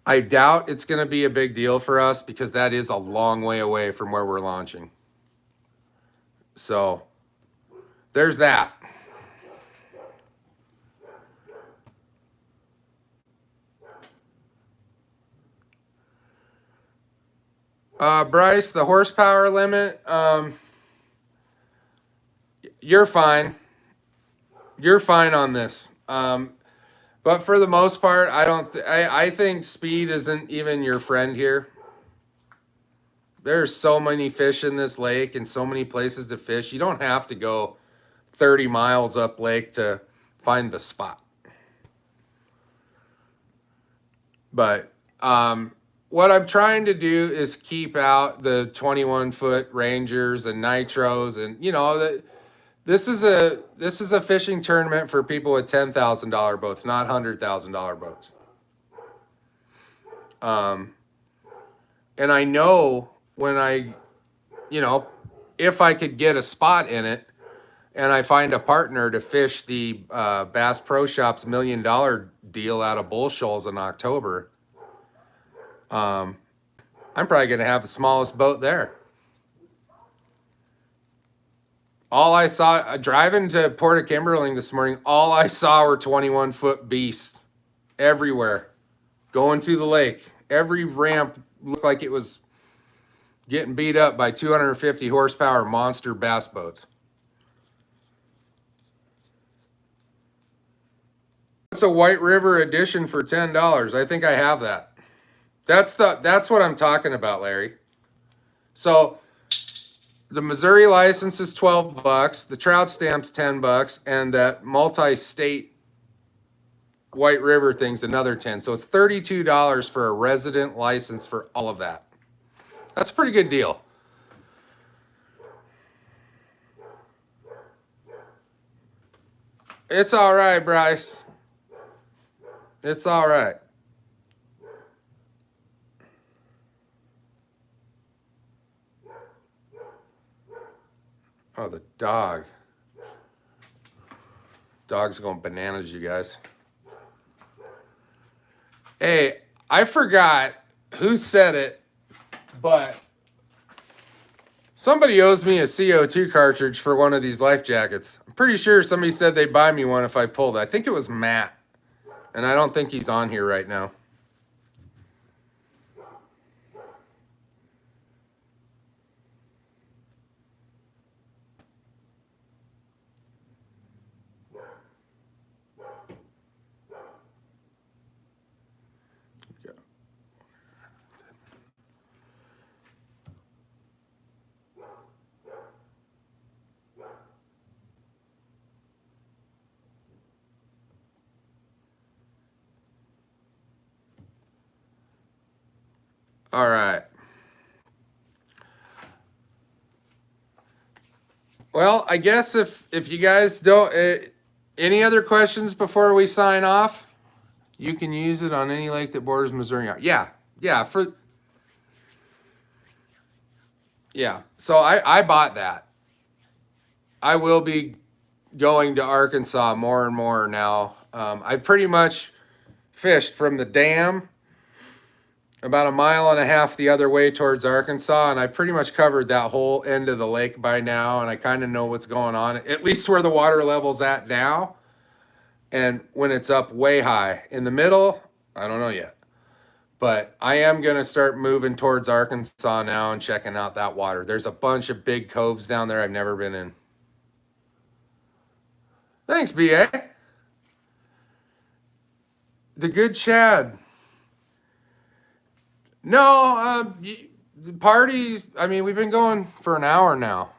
I doubt it's going to be a big deal for us because that is a long way away from where we're launching. So there's that. Bryce, the horsepower limit, you're fine. You're fine on this. But for the most part, I think speed isn't even your friend here. There's so many fish in this lake and so many places to fish. You don't have to go 30 miles up lake to find the spot. But what I'm trying to do is keep out the 21-foot Rangers and Nitros, and you know this is a fishing tournament for people with $10,000 boats, not $100,000 boats. And I know when if I could get a spot in it and I find a partner to fish the Bass Pro Shops $1 million deal out of Bull Shoals in October, I'm probably going to have the smallest boat there. All I saw, driving to Port of Kimberling this morning, all I saw were 21-foot beasts everywhere going to the lake. Every ramp looked like it was getting beat up by 250 horsepower monster bass boats. It's a White River edition for $10. I think I have that. That's what I'm talking about, Larry. So the Missouri license is $12, the trout stamp's $10, and that multi-state White River thing's another $10. So it's $32 for a resident license for all of that. That's a pretty good deal. It's all right, Bryce. It's all right. Oh, the dog. Dog's going bananas, you guys. Hey, I forgot who said it, but somebody owes me a CO2 cartridge for one of these life jackets. I'm pretty sure somebody said they'd buy me one if I pulled. I think it was Matt, and I don't think he's on here right now. All right. Well, I guess if you guys don't, any other questions before we sign off? You can use it on any lake that borders Missouri. Yeah. So I bought that. I will be going to Arkansas more and more now. I pretty much fished from the dam about 1.5 miles the other way towards Arkansas, and I pretty much covered that whole end of the lake by now, and I kind of know what's going on, at least where the water level's at now, and when it's up way high. In the middle, I don't know yet. But I am going to start moving towards Arkansas now and checking out that water. There's a bunch of big coves down there I've never been in. Thanks, BA. The good Chad. No, the party, I mean, we've been going for an hour now.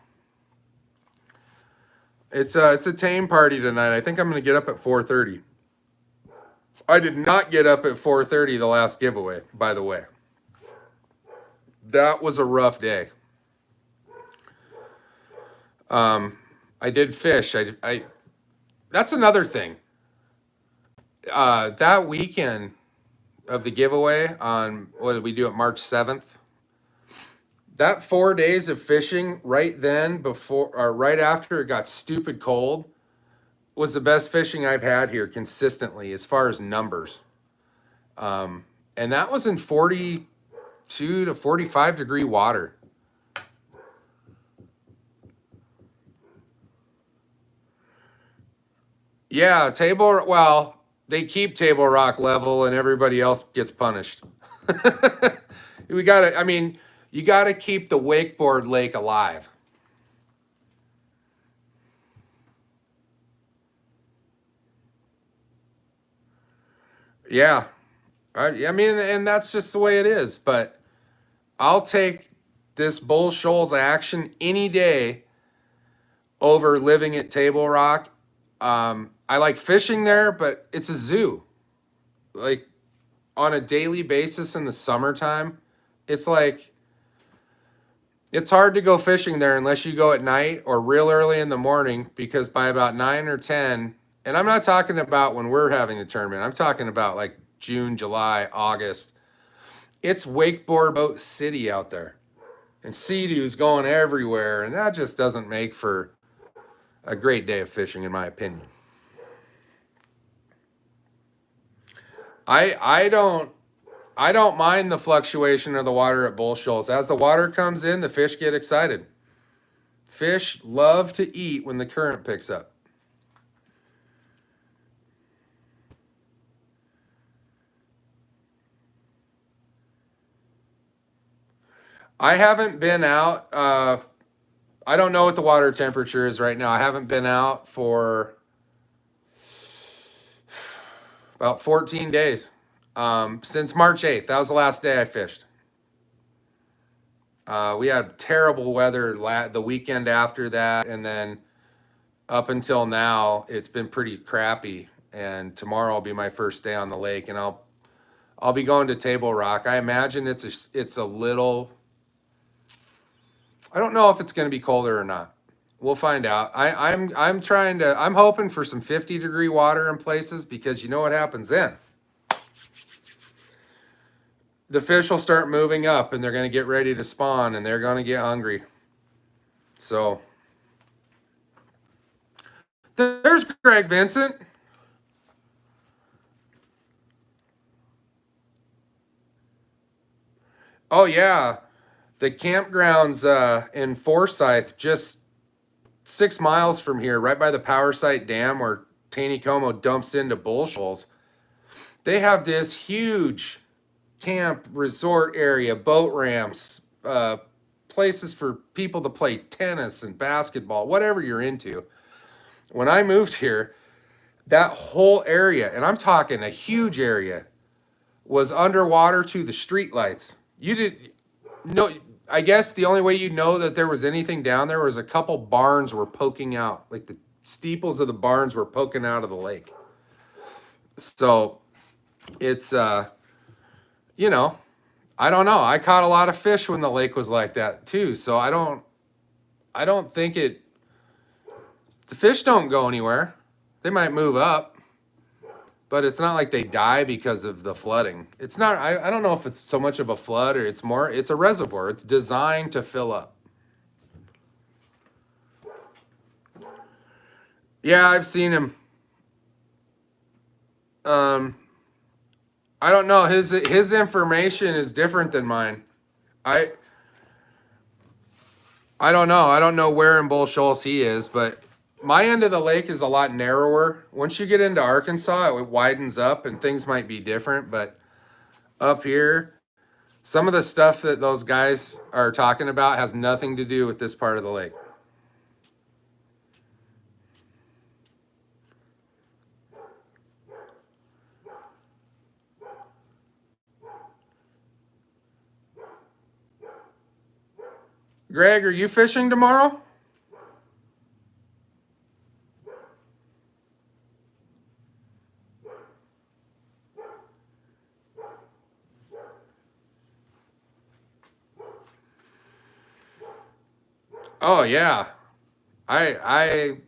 It's a tame party tonight. I think I'm going to get up at 4:30. I did not get up at 4:30 the last giveaway, by the way. That was a rough day. I did fish. That's another thing. That weekend of the giveaway on what did we do it March 7th? That 4 days of fishing right then before or right after it got stupid cold was the best fishing I've had here consistently as far as numbers. And that was in 42 to 45 degree water. Yeah, well, they keep Table Rock level and everybody else gets punished. I mean, you gotta keep the wakeboard lake alive. Yeah. I mean, and that's just the way it is. But I'll take this Bull Shoals action any day over living at Table Rock. I like fishing there, but it's a zoo. Like on a daily basis in the summertime, it's like it's hard to go fishing there unless you go at night or real early in the morning because by about 9 or 10, and I'm not talking about when we're having a tournament, I'm talking about like June, July, August. It's wakeboard boat city out there. And Sea-Doo's going everywhere, and that just doesn't make for a great day of fishing, in my opinion. I don't mind the fluctuation of the water at Bull Shoals. As the water comes in, the fish get excited. Fish love to eat when the current picks up. I haven't been out. I don't know what the water temperature is right now. I haven't been out for about 14 days. Since March 8th. That was the last day I fished. We had terrible weather the weekend after that, and then up until now, it's been pretty crappy. And tomorrow will be my first day on the lake, and I'll be going to Table Rock. I imagine it's a little. I don't know if it's going to be colder or not. We'll find out. I'm hoping for some 50-degree water in places because you know what happens then. The fish will start moving up and they're going to get ready to spawn and they're going to get hungry. So there's Greg Vincent. Oh yeah, the campgrounds in Forsyth, just 6 miles from here, right by the Power Site Dam where Taneycomo dumps into Bull Shoals. They have this huge camp resort area, boat ramps, places for people to play tennis and basketball, whatever you're into. When I moved here, that whole area, and I'm talking a huge area, was underwater to the streetlights. You did no. I guess the only way you know that there was anything down there was a couple barns were poking out, like the steeples of the barns were poking out of the lake. So it's you know, I don't know. I caught a lot of fish when the lake was like that too. So I don't think the fish don't go anywhere. They might move up, but it's not like they die because of the flooding. It's not, I don't know if it's so much of a flood or it's a reservoir. It's designed to fill up. Yeah, I've seen him. Um, I don't know. His information is different than mine. I I don't know. I don't know where in Bull Shoals he is, but my end of the lake is a lot narrower. Once you get into Arkansas, it widens up and things might be different. But up here, some of the stuff that those guys are talking about has nothing to do with this part of the lake. Greg, are you fishing tomorrow? Oh yeah. I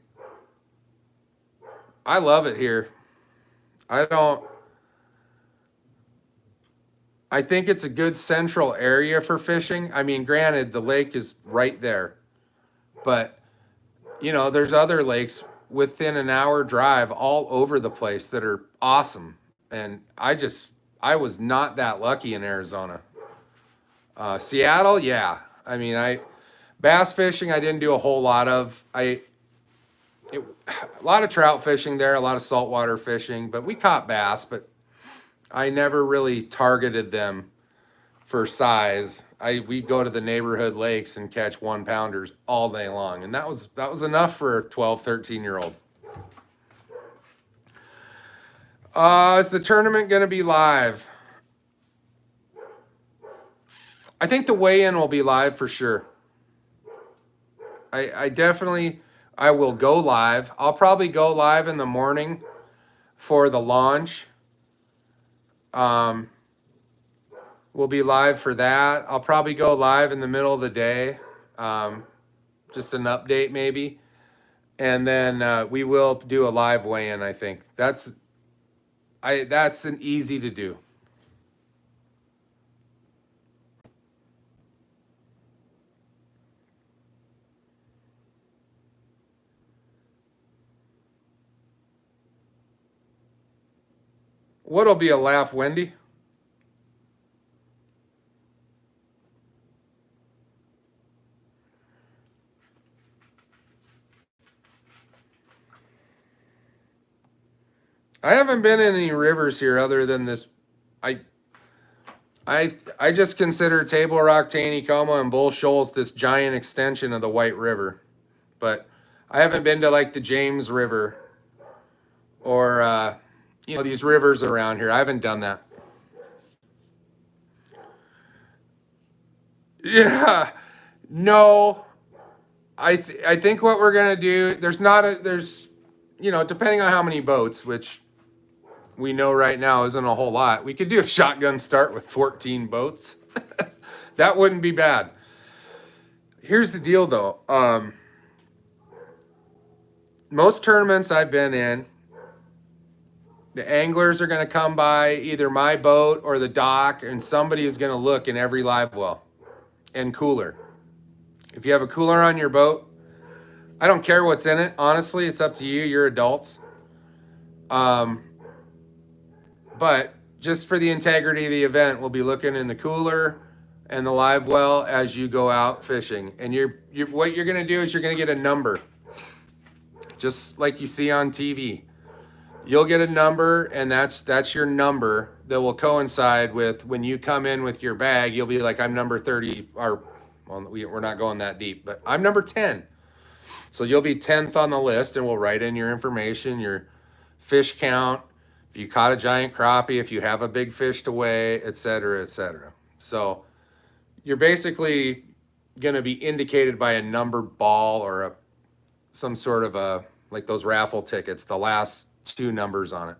I love it here. I don't. I think it's a good central area for fishing. I mean, granted, the lake is right there, but there's other lakes within an hour drive all over the place that are awesome. And I was not that lucky in Arizona. Seattle, yeah. I mean, bass fishing, I didn't do a whole lot of. A lot of trout fishing there, a lot of saltwater fishing, but we caught bass, but I never really targeted them for size. We'd go to the neighborhood lakes and catch 1-pounders all day long, and that was enough for a 12, 13-year-old. Is the tournament going to be live? I think the weigh-in will be live for sure. I will go live. I'll probably go live in the morning for the launch. We'll be live for that. I'll probably go live in the middle of the day. Just an update maybe. And then we will do a live weigh-in, I think. That's an easy to do. What'll be a laugh, Wendy? I haven't been in any rivers here other than this. I just consider Table Rock, Taneycoma, and Bull Shoals this giant extension of the White River. But I haven't been to like the James River or these rivers around here. I haven't done that. Yeah. No. I think what we're gonna do, there's depending on how many boats, which we know right now isn't a whole lot, we could do a shotgun start with 14 boats. That wouldn't be bad. Here's the deal though. Most tournaments I've been in, the anglers are going to come by either my boat or the dock, and somebody is going to look in every live well and cooler. If you have a cooler on your boat, I don't care what's in it. Honestly, it's up to you. You're adults. But just for the integrity of the event, we'll be looking in the cooler and the live well as you go out fishing. And what you're going to do is you're going to get a number, just like you see on TV. You'll get a number, and that's your number that will coincide with when you come in with your bag. You'll be like, I'm number 30, or well, we're not going that deep, but I'm number 10. So you'll be 10th on the list, and we'll write in your information, your fish count, if you caught a giant crappie, if you have a big fish to weigh, et cetera, et cetera. So you're basically going to be indicated by a numbered ball or some sort of like those raffle tickets, the last 2 numbers on it.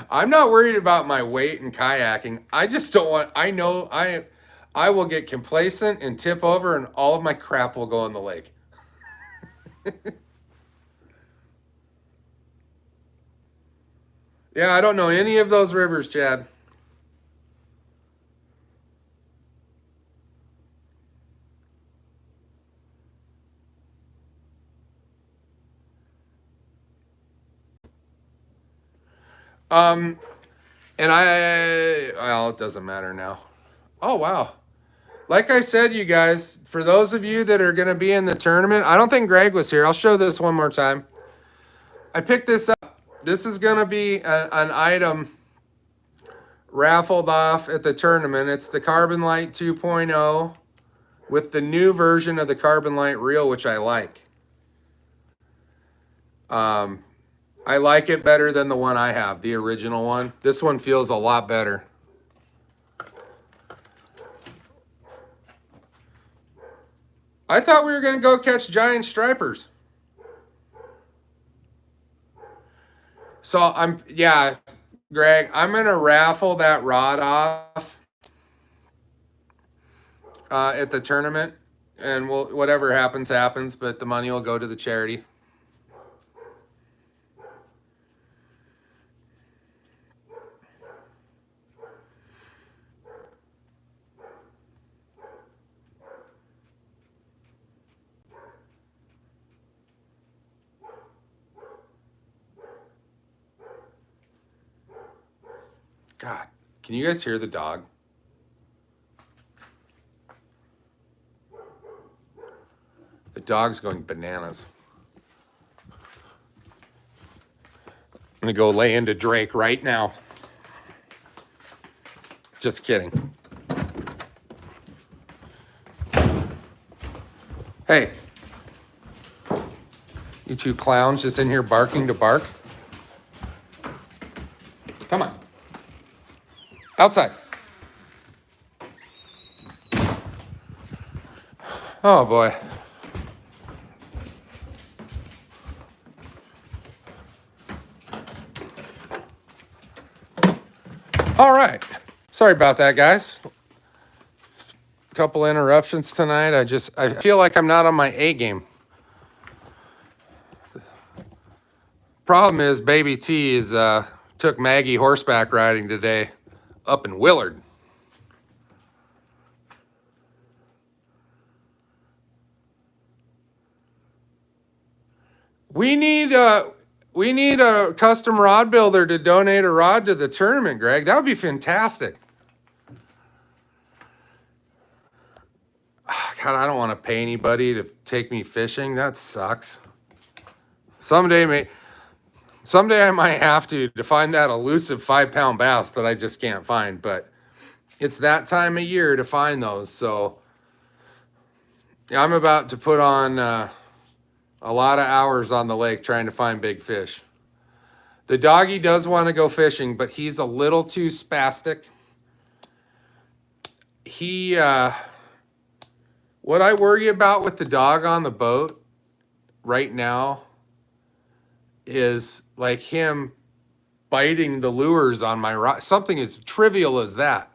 I'm not worried about my weight in kayaking. I just don't want, I will get complacent and tip over, and all of my crap will go in the lake. Yeah, I don't know any of those rivers, Chad. And well, it doesn't matter now. Oh, wow. Like I said, you guys, for those of you that are going to be in the tournament, I don't think Greg was here. I'll show this one more time. I picked this up. This is going to be an item raffled off at the tournament. It's the Carbon Light 2.0 with the new version of the Carbon Light reel, which I like. I like it better than the one I have, the original one. This one feels a lot better. I thought we were going to go catch giant stripers. So yeah, Greg, I'm going to raffle that rod off at the tournament, and we'll, whatever happens, happens, but the money will go to the charity. God, can you guys hear the dog? The dog's going bananas. I'm going to go lay into Drake right now. Just kidding. Hey, you two clowns just in here barking to bark. Come on. Outside. Oh boy. All right. Sorry about that, guys. Couple interruptions tonight. I feel like I'm not on my A game. Problem is, baby T is took Maggie horseback riding today up in Willard. We need a custom rod builder to donate a rod to the tournament, Greg. That would be fantastic. God, I don't want to pay anybody to take me fishing. That sucks. Someday I might have to find that elusive 5-pound bass that I just can't find, but it's that time of year to find those. So yeah, I'm about to put on a lot of hours on the lake trying to find big fish. The doggy does want to go fishing, but he's a little too spastic. What I worry about with the dog on the boat right now is like him biting the lures on my rod. Something as trivial as that.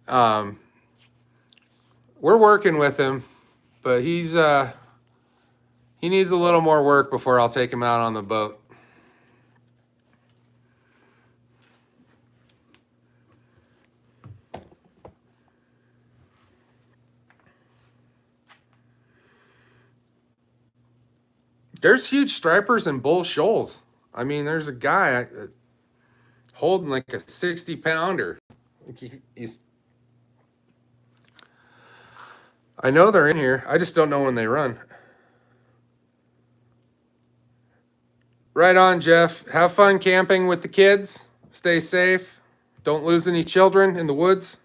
We're working with him, but he needs a little more work before I'll take him out on the boat. There's huge stripers in Bull Shoals. I mean, there's a guy holding like a 60-pounder. I know they're in here. I just don't know when they run. Right on, Jeff. Have fun camping with the kids. Stay safe. Don't lose any children in the woods.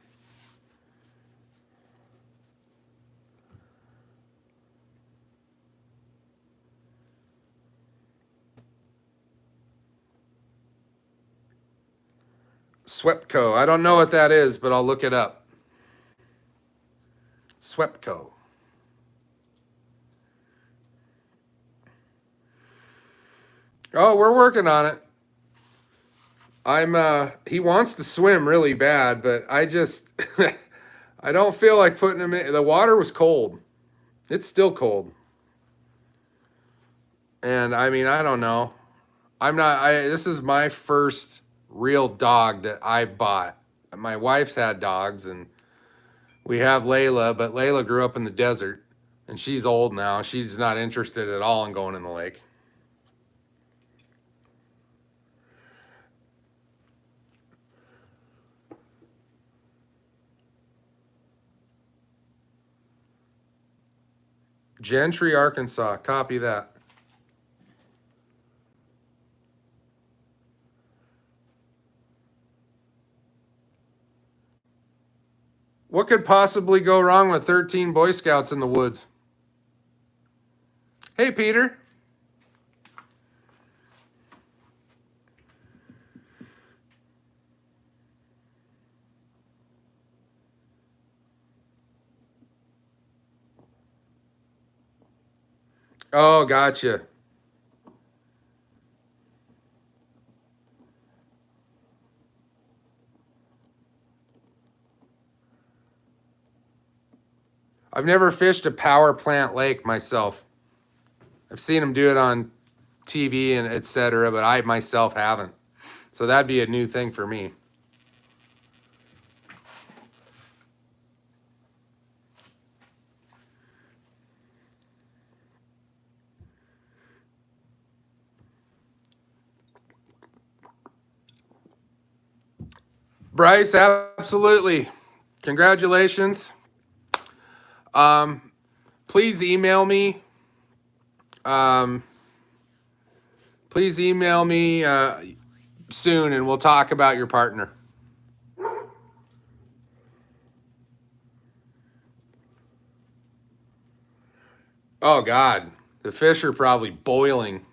Swepco. I don't know what that is, but I'll look it up. Swepco. Oh, we're working on it. He wants to swim really bad, but I just I don't feel like putting him in. The water was cold. It's still cold. And I mean, I don't know. This is my first real dog that I bought. My wife's had dogs and we have Layla, but Layla grew up in the desert and she's old now. She's not interested at all in going in the lake. Gentry, Arkansas. Copy that. What could possibly go wrong with 13 Boy Scouts in the woods? Hey, Peter. Oh, gotcha. I've never fished a power plant lake myself. I've seen them do it on TV and etc., but I myself haven't. So that'd be a new thing for me. Bryce, absolutely. Congratulations. Please email me. Please email me soon, and we'll talk about your partner. Oh God, the fish are probably boiling.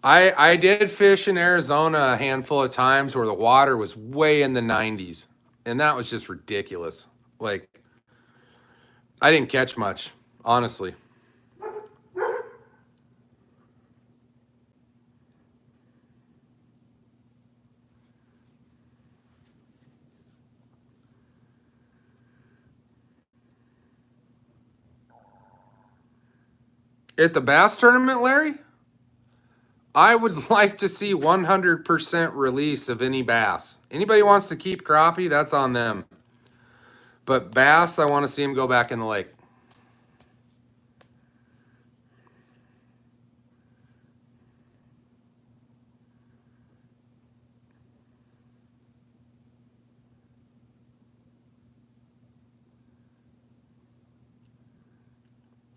I did fish in Arizona a handful of times where the water was way in the 90s, and that was just ridiculous. Like, I didn't catch much, honestly. At the bass tournament, Larry, I would like to see 100% release of any bass. Anybody wants to keep crappie, that's on them. But bass, I want to see them go back in the lake.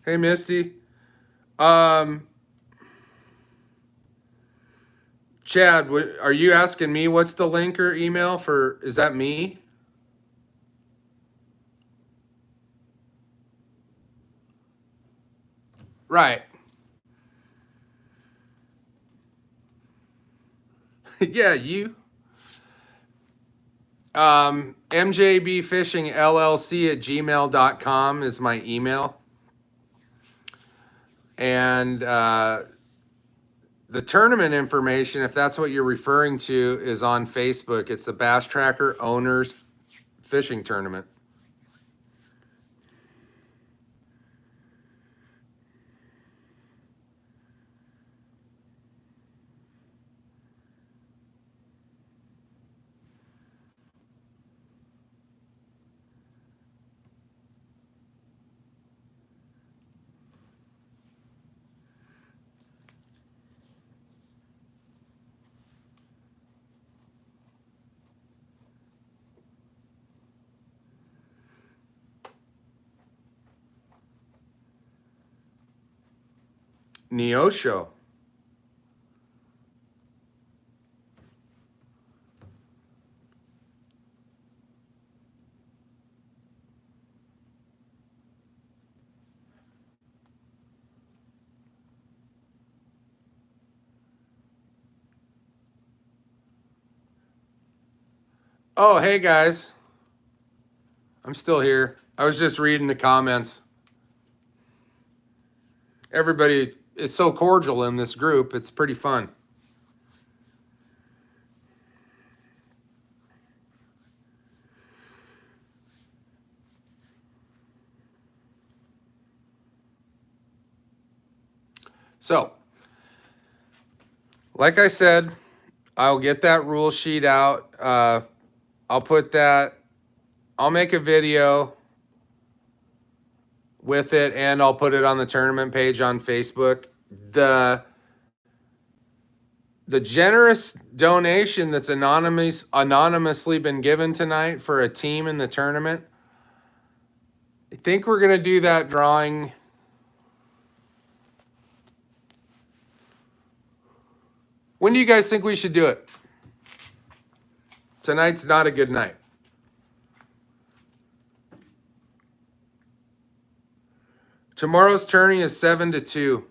Hey, Misty. Chad, are you asking me what's the link or email for? Is that me? Right. Yeah, you. mjbfishingllc@gmail.com is my email. And the tournament information, if that's what you're referring to, is on Facebook. It's the Bass Tracker Owners Fishing Tournament. Neosho. Oh, hey guys. I'm still here. I was just reading the comments. Everybody is so cordial in this group. It's pretty fun. So, like I said, I'll get that rule sheet out. I'll put that, I'll make a video with it, and I'll put it on the tournament page on Facebook. The generous donation that's anonymously been given tonight for a team in the tournament, I think we're going to do that drawing. When do you guys think we should do it? Tonight's not a good night. Tomorrow's tourney is 7 to 2.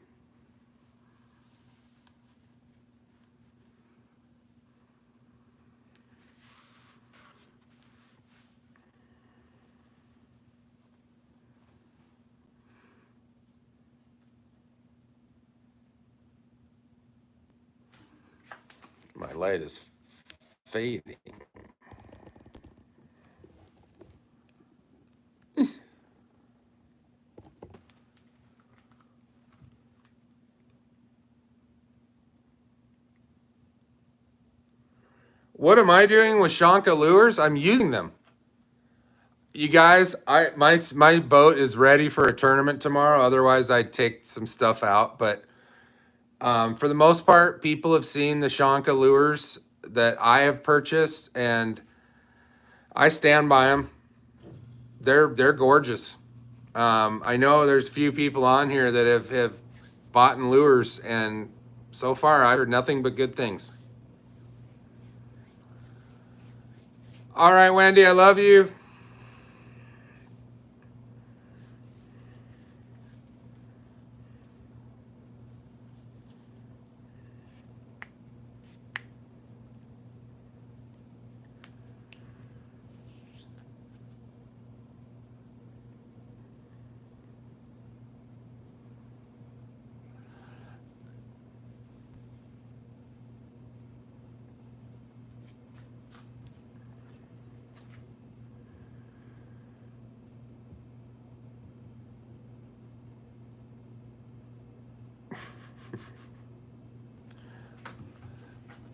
My light is fading. What am I doing with Shonka lures? I'm using them. You guys, my boat is ready for a tournament tomorrow. Otherwise, I'd take some stuff out. But for the most part, people have seen the Shonka lures that I have purchased, and I stand by them. They're gorgeous. I know there's a few people on here that have bought in lures, and so far I've heard nothing but good things. All right, Wendy, I love you.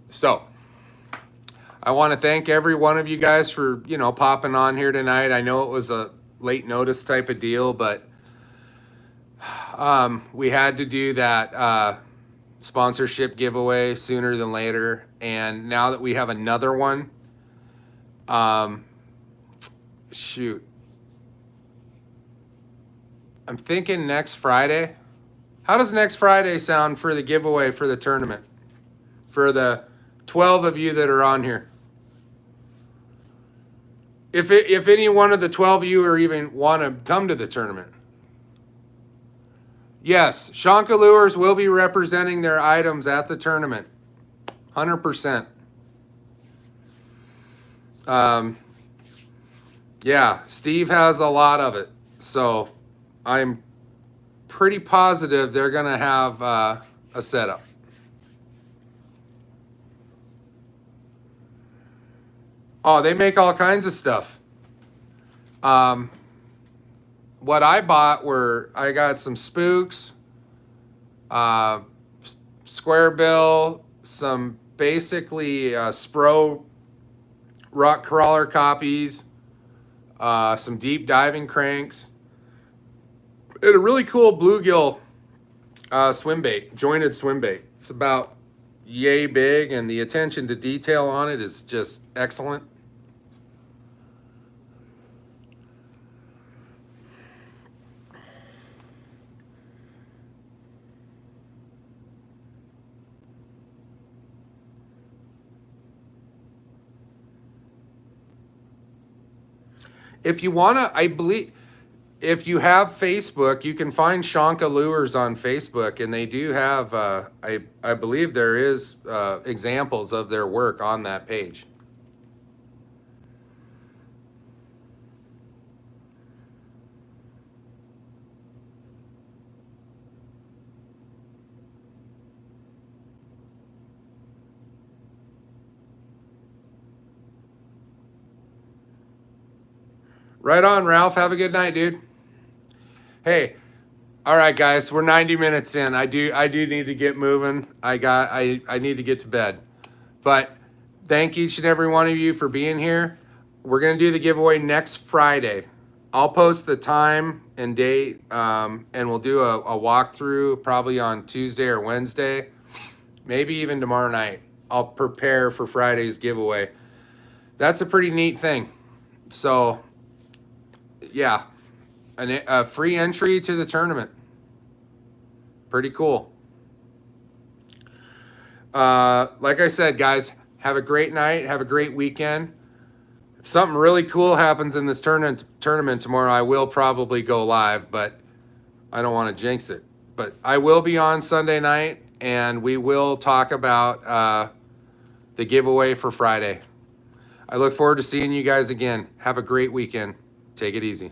So, I want to thank every one of you guys for, popping on here tonight. I know it was a late notice type of deal, but we had to do that sponsorship giveaway sooner than later. And now that we have another one, shoot, I'm thinking next Friday. How does next Friday sound for the giveaway for the tournament? For the 12 of you that are on here. If any one of the 12 of you or even want to come to the tournament. Yes, Shonka Lures will be representing their items at the tournament. 100%. Yeah, Steve has a lot of it. So I'm pretty positive they're going to have a setup. Oh, they make all kinds of stuff. What I bought I got some spooks, square bill, some basically Spro rock crawler copies, some deep diving cranks, and a really cool bluegill swim bait, jointed swim bait. It's about yay big, and the attention to detail on it is just excellent. If you want to, I believe, if you have Facebook, you can find Shonka Lures on Facebook, and they do have, I believe there is examples of their work on that page. Right on, Ralph. Have a good night, dude. Hey, all right, guys, we're 90 minutes in. I do need to get moving. I need to get to bed. But thank each and every one of you for being here. We're gonna do the giveaway next Friday. I'll post the time and date, and we'll do a walkthrough probably on Tuesday or Wednesday, maybe even tomorrow night. I'll prepare for Friday's giveaway. That's a pretty neat thing. So, yeah, a free entry to the tournament. Pretty cool. Like I said, guys, have a great night. Have a great weekend. If something really cool happens in this tournament tomorrow, I will probably go live, but I don't want to jinx it. But I will be on Sunday night, and we will talk about the giveaway for Friday. I look forward to seeing you guys again. Have a great weekend. Take it easy.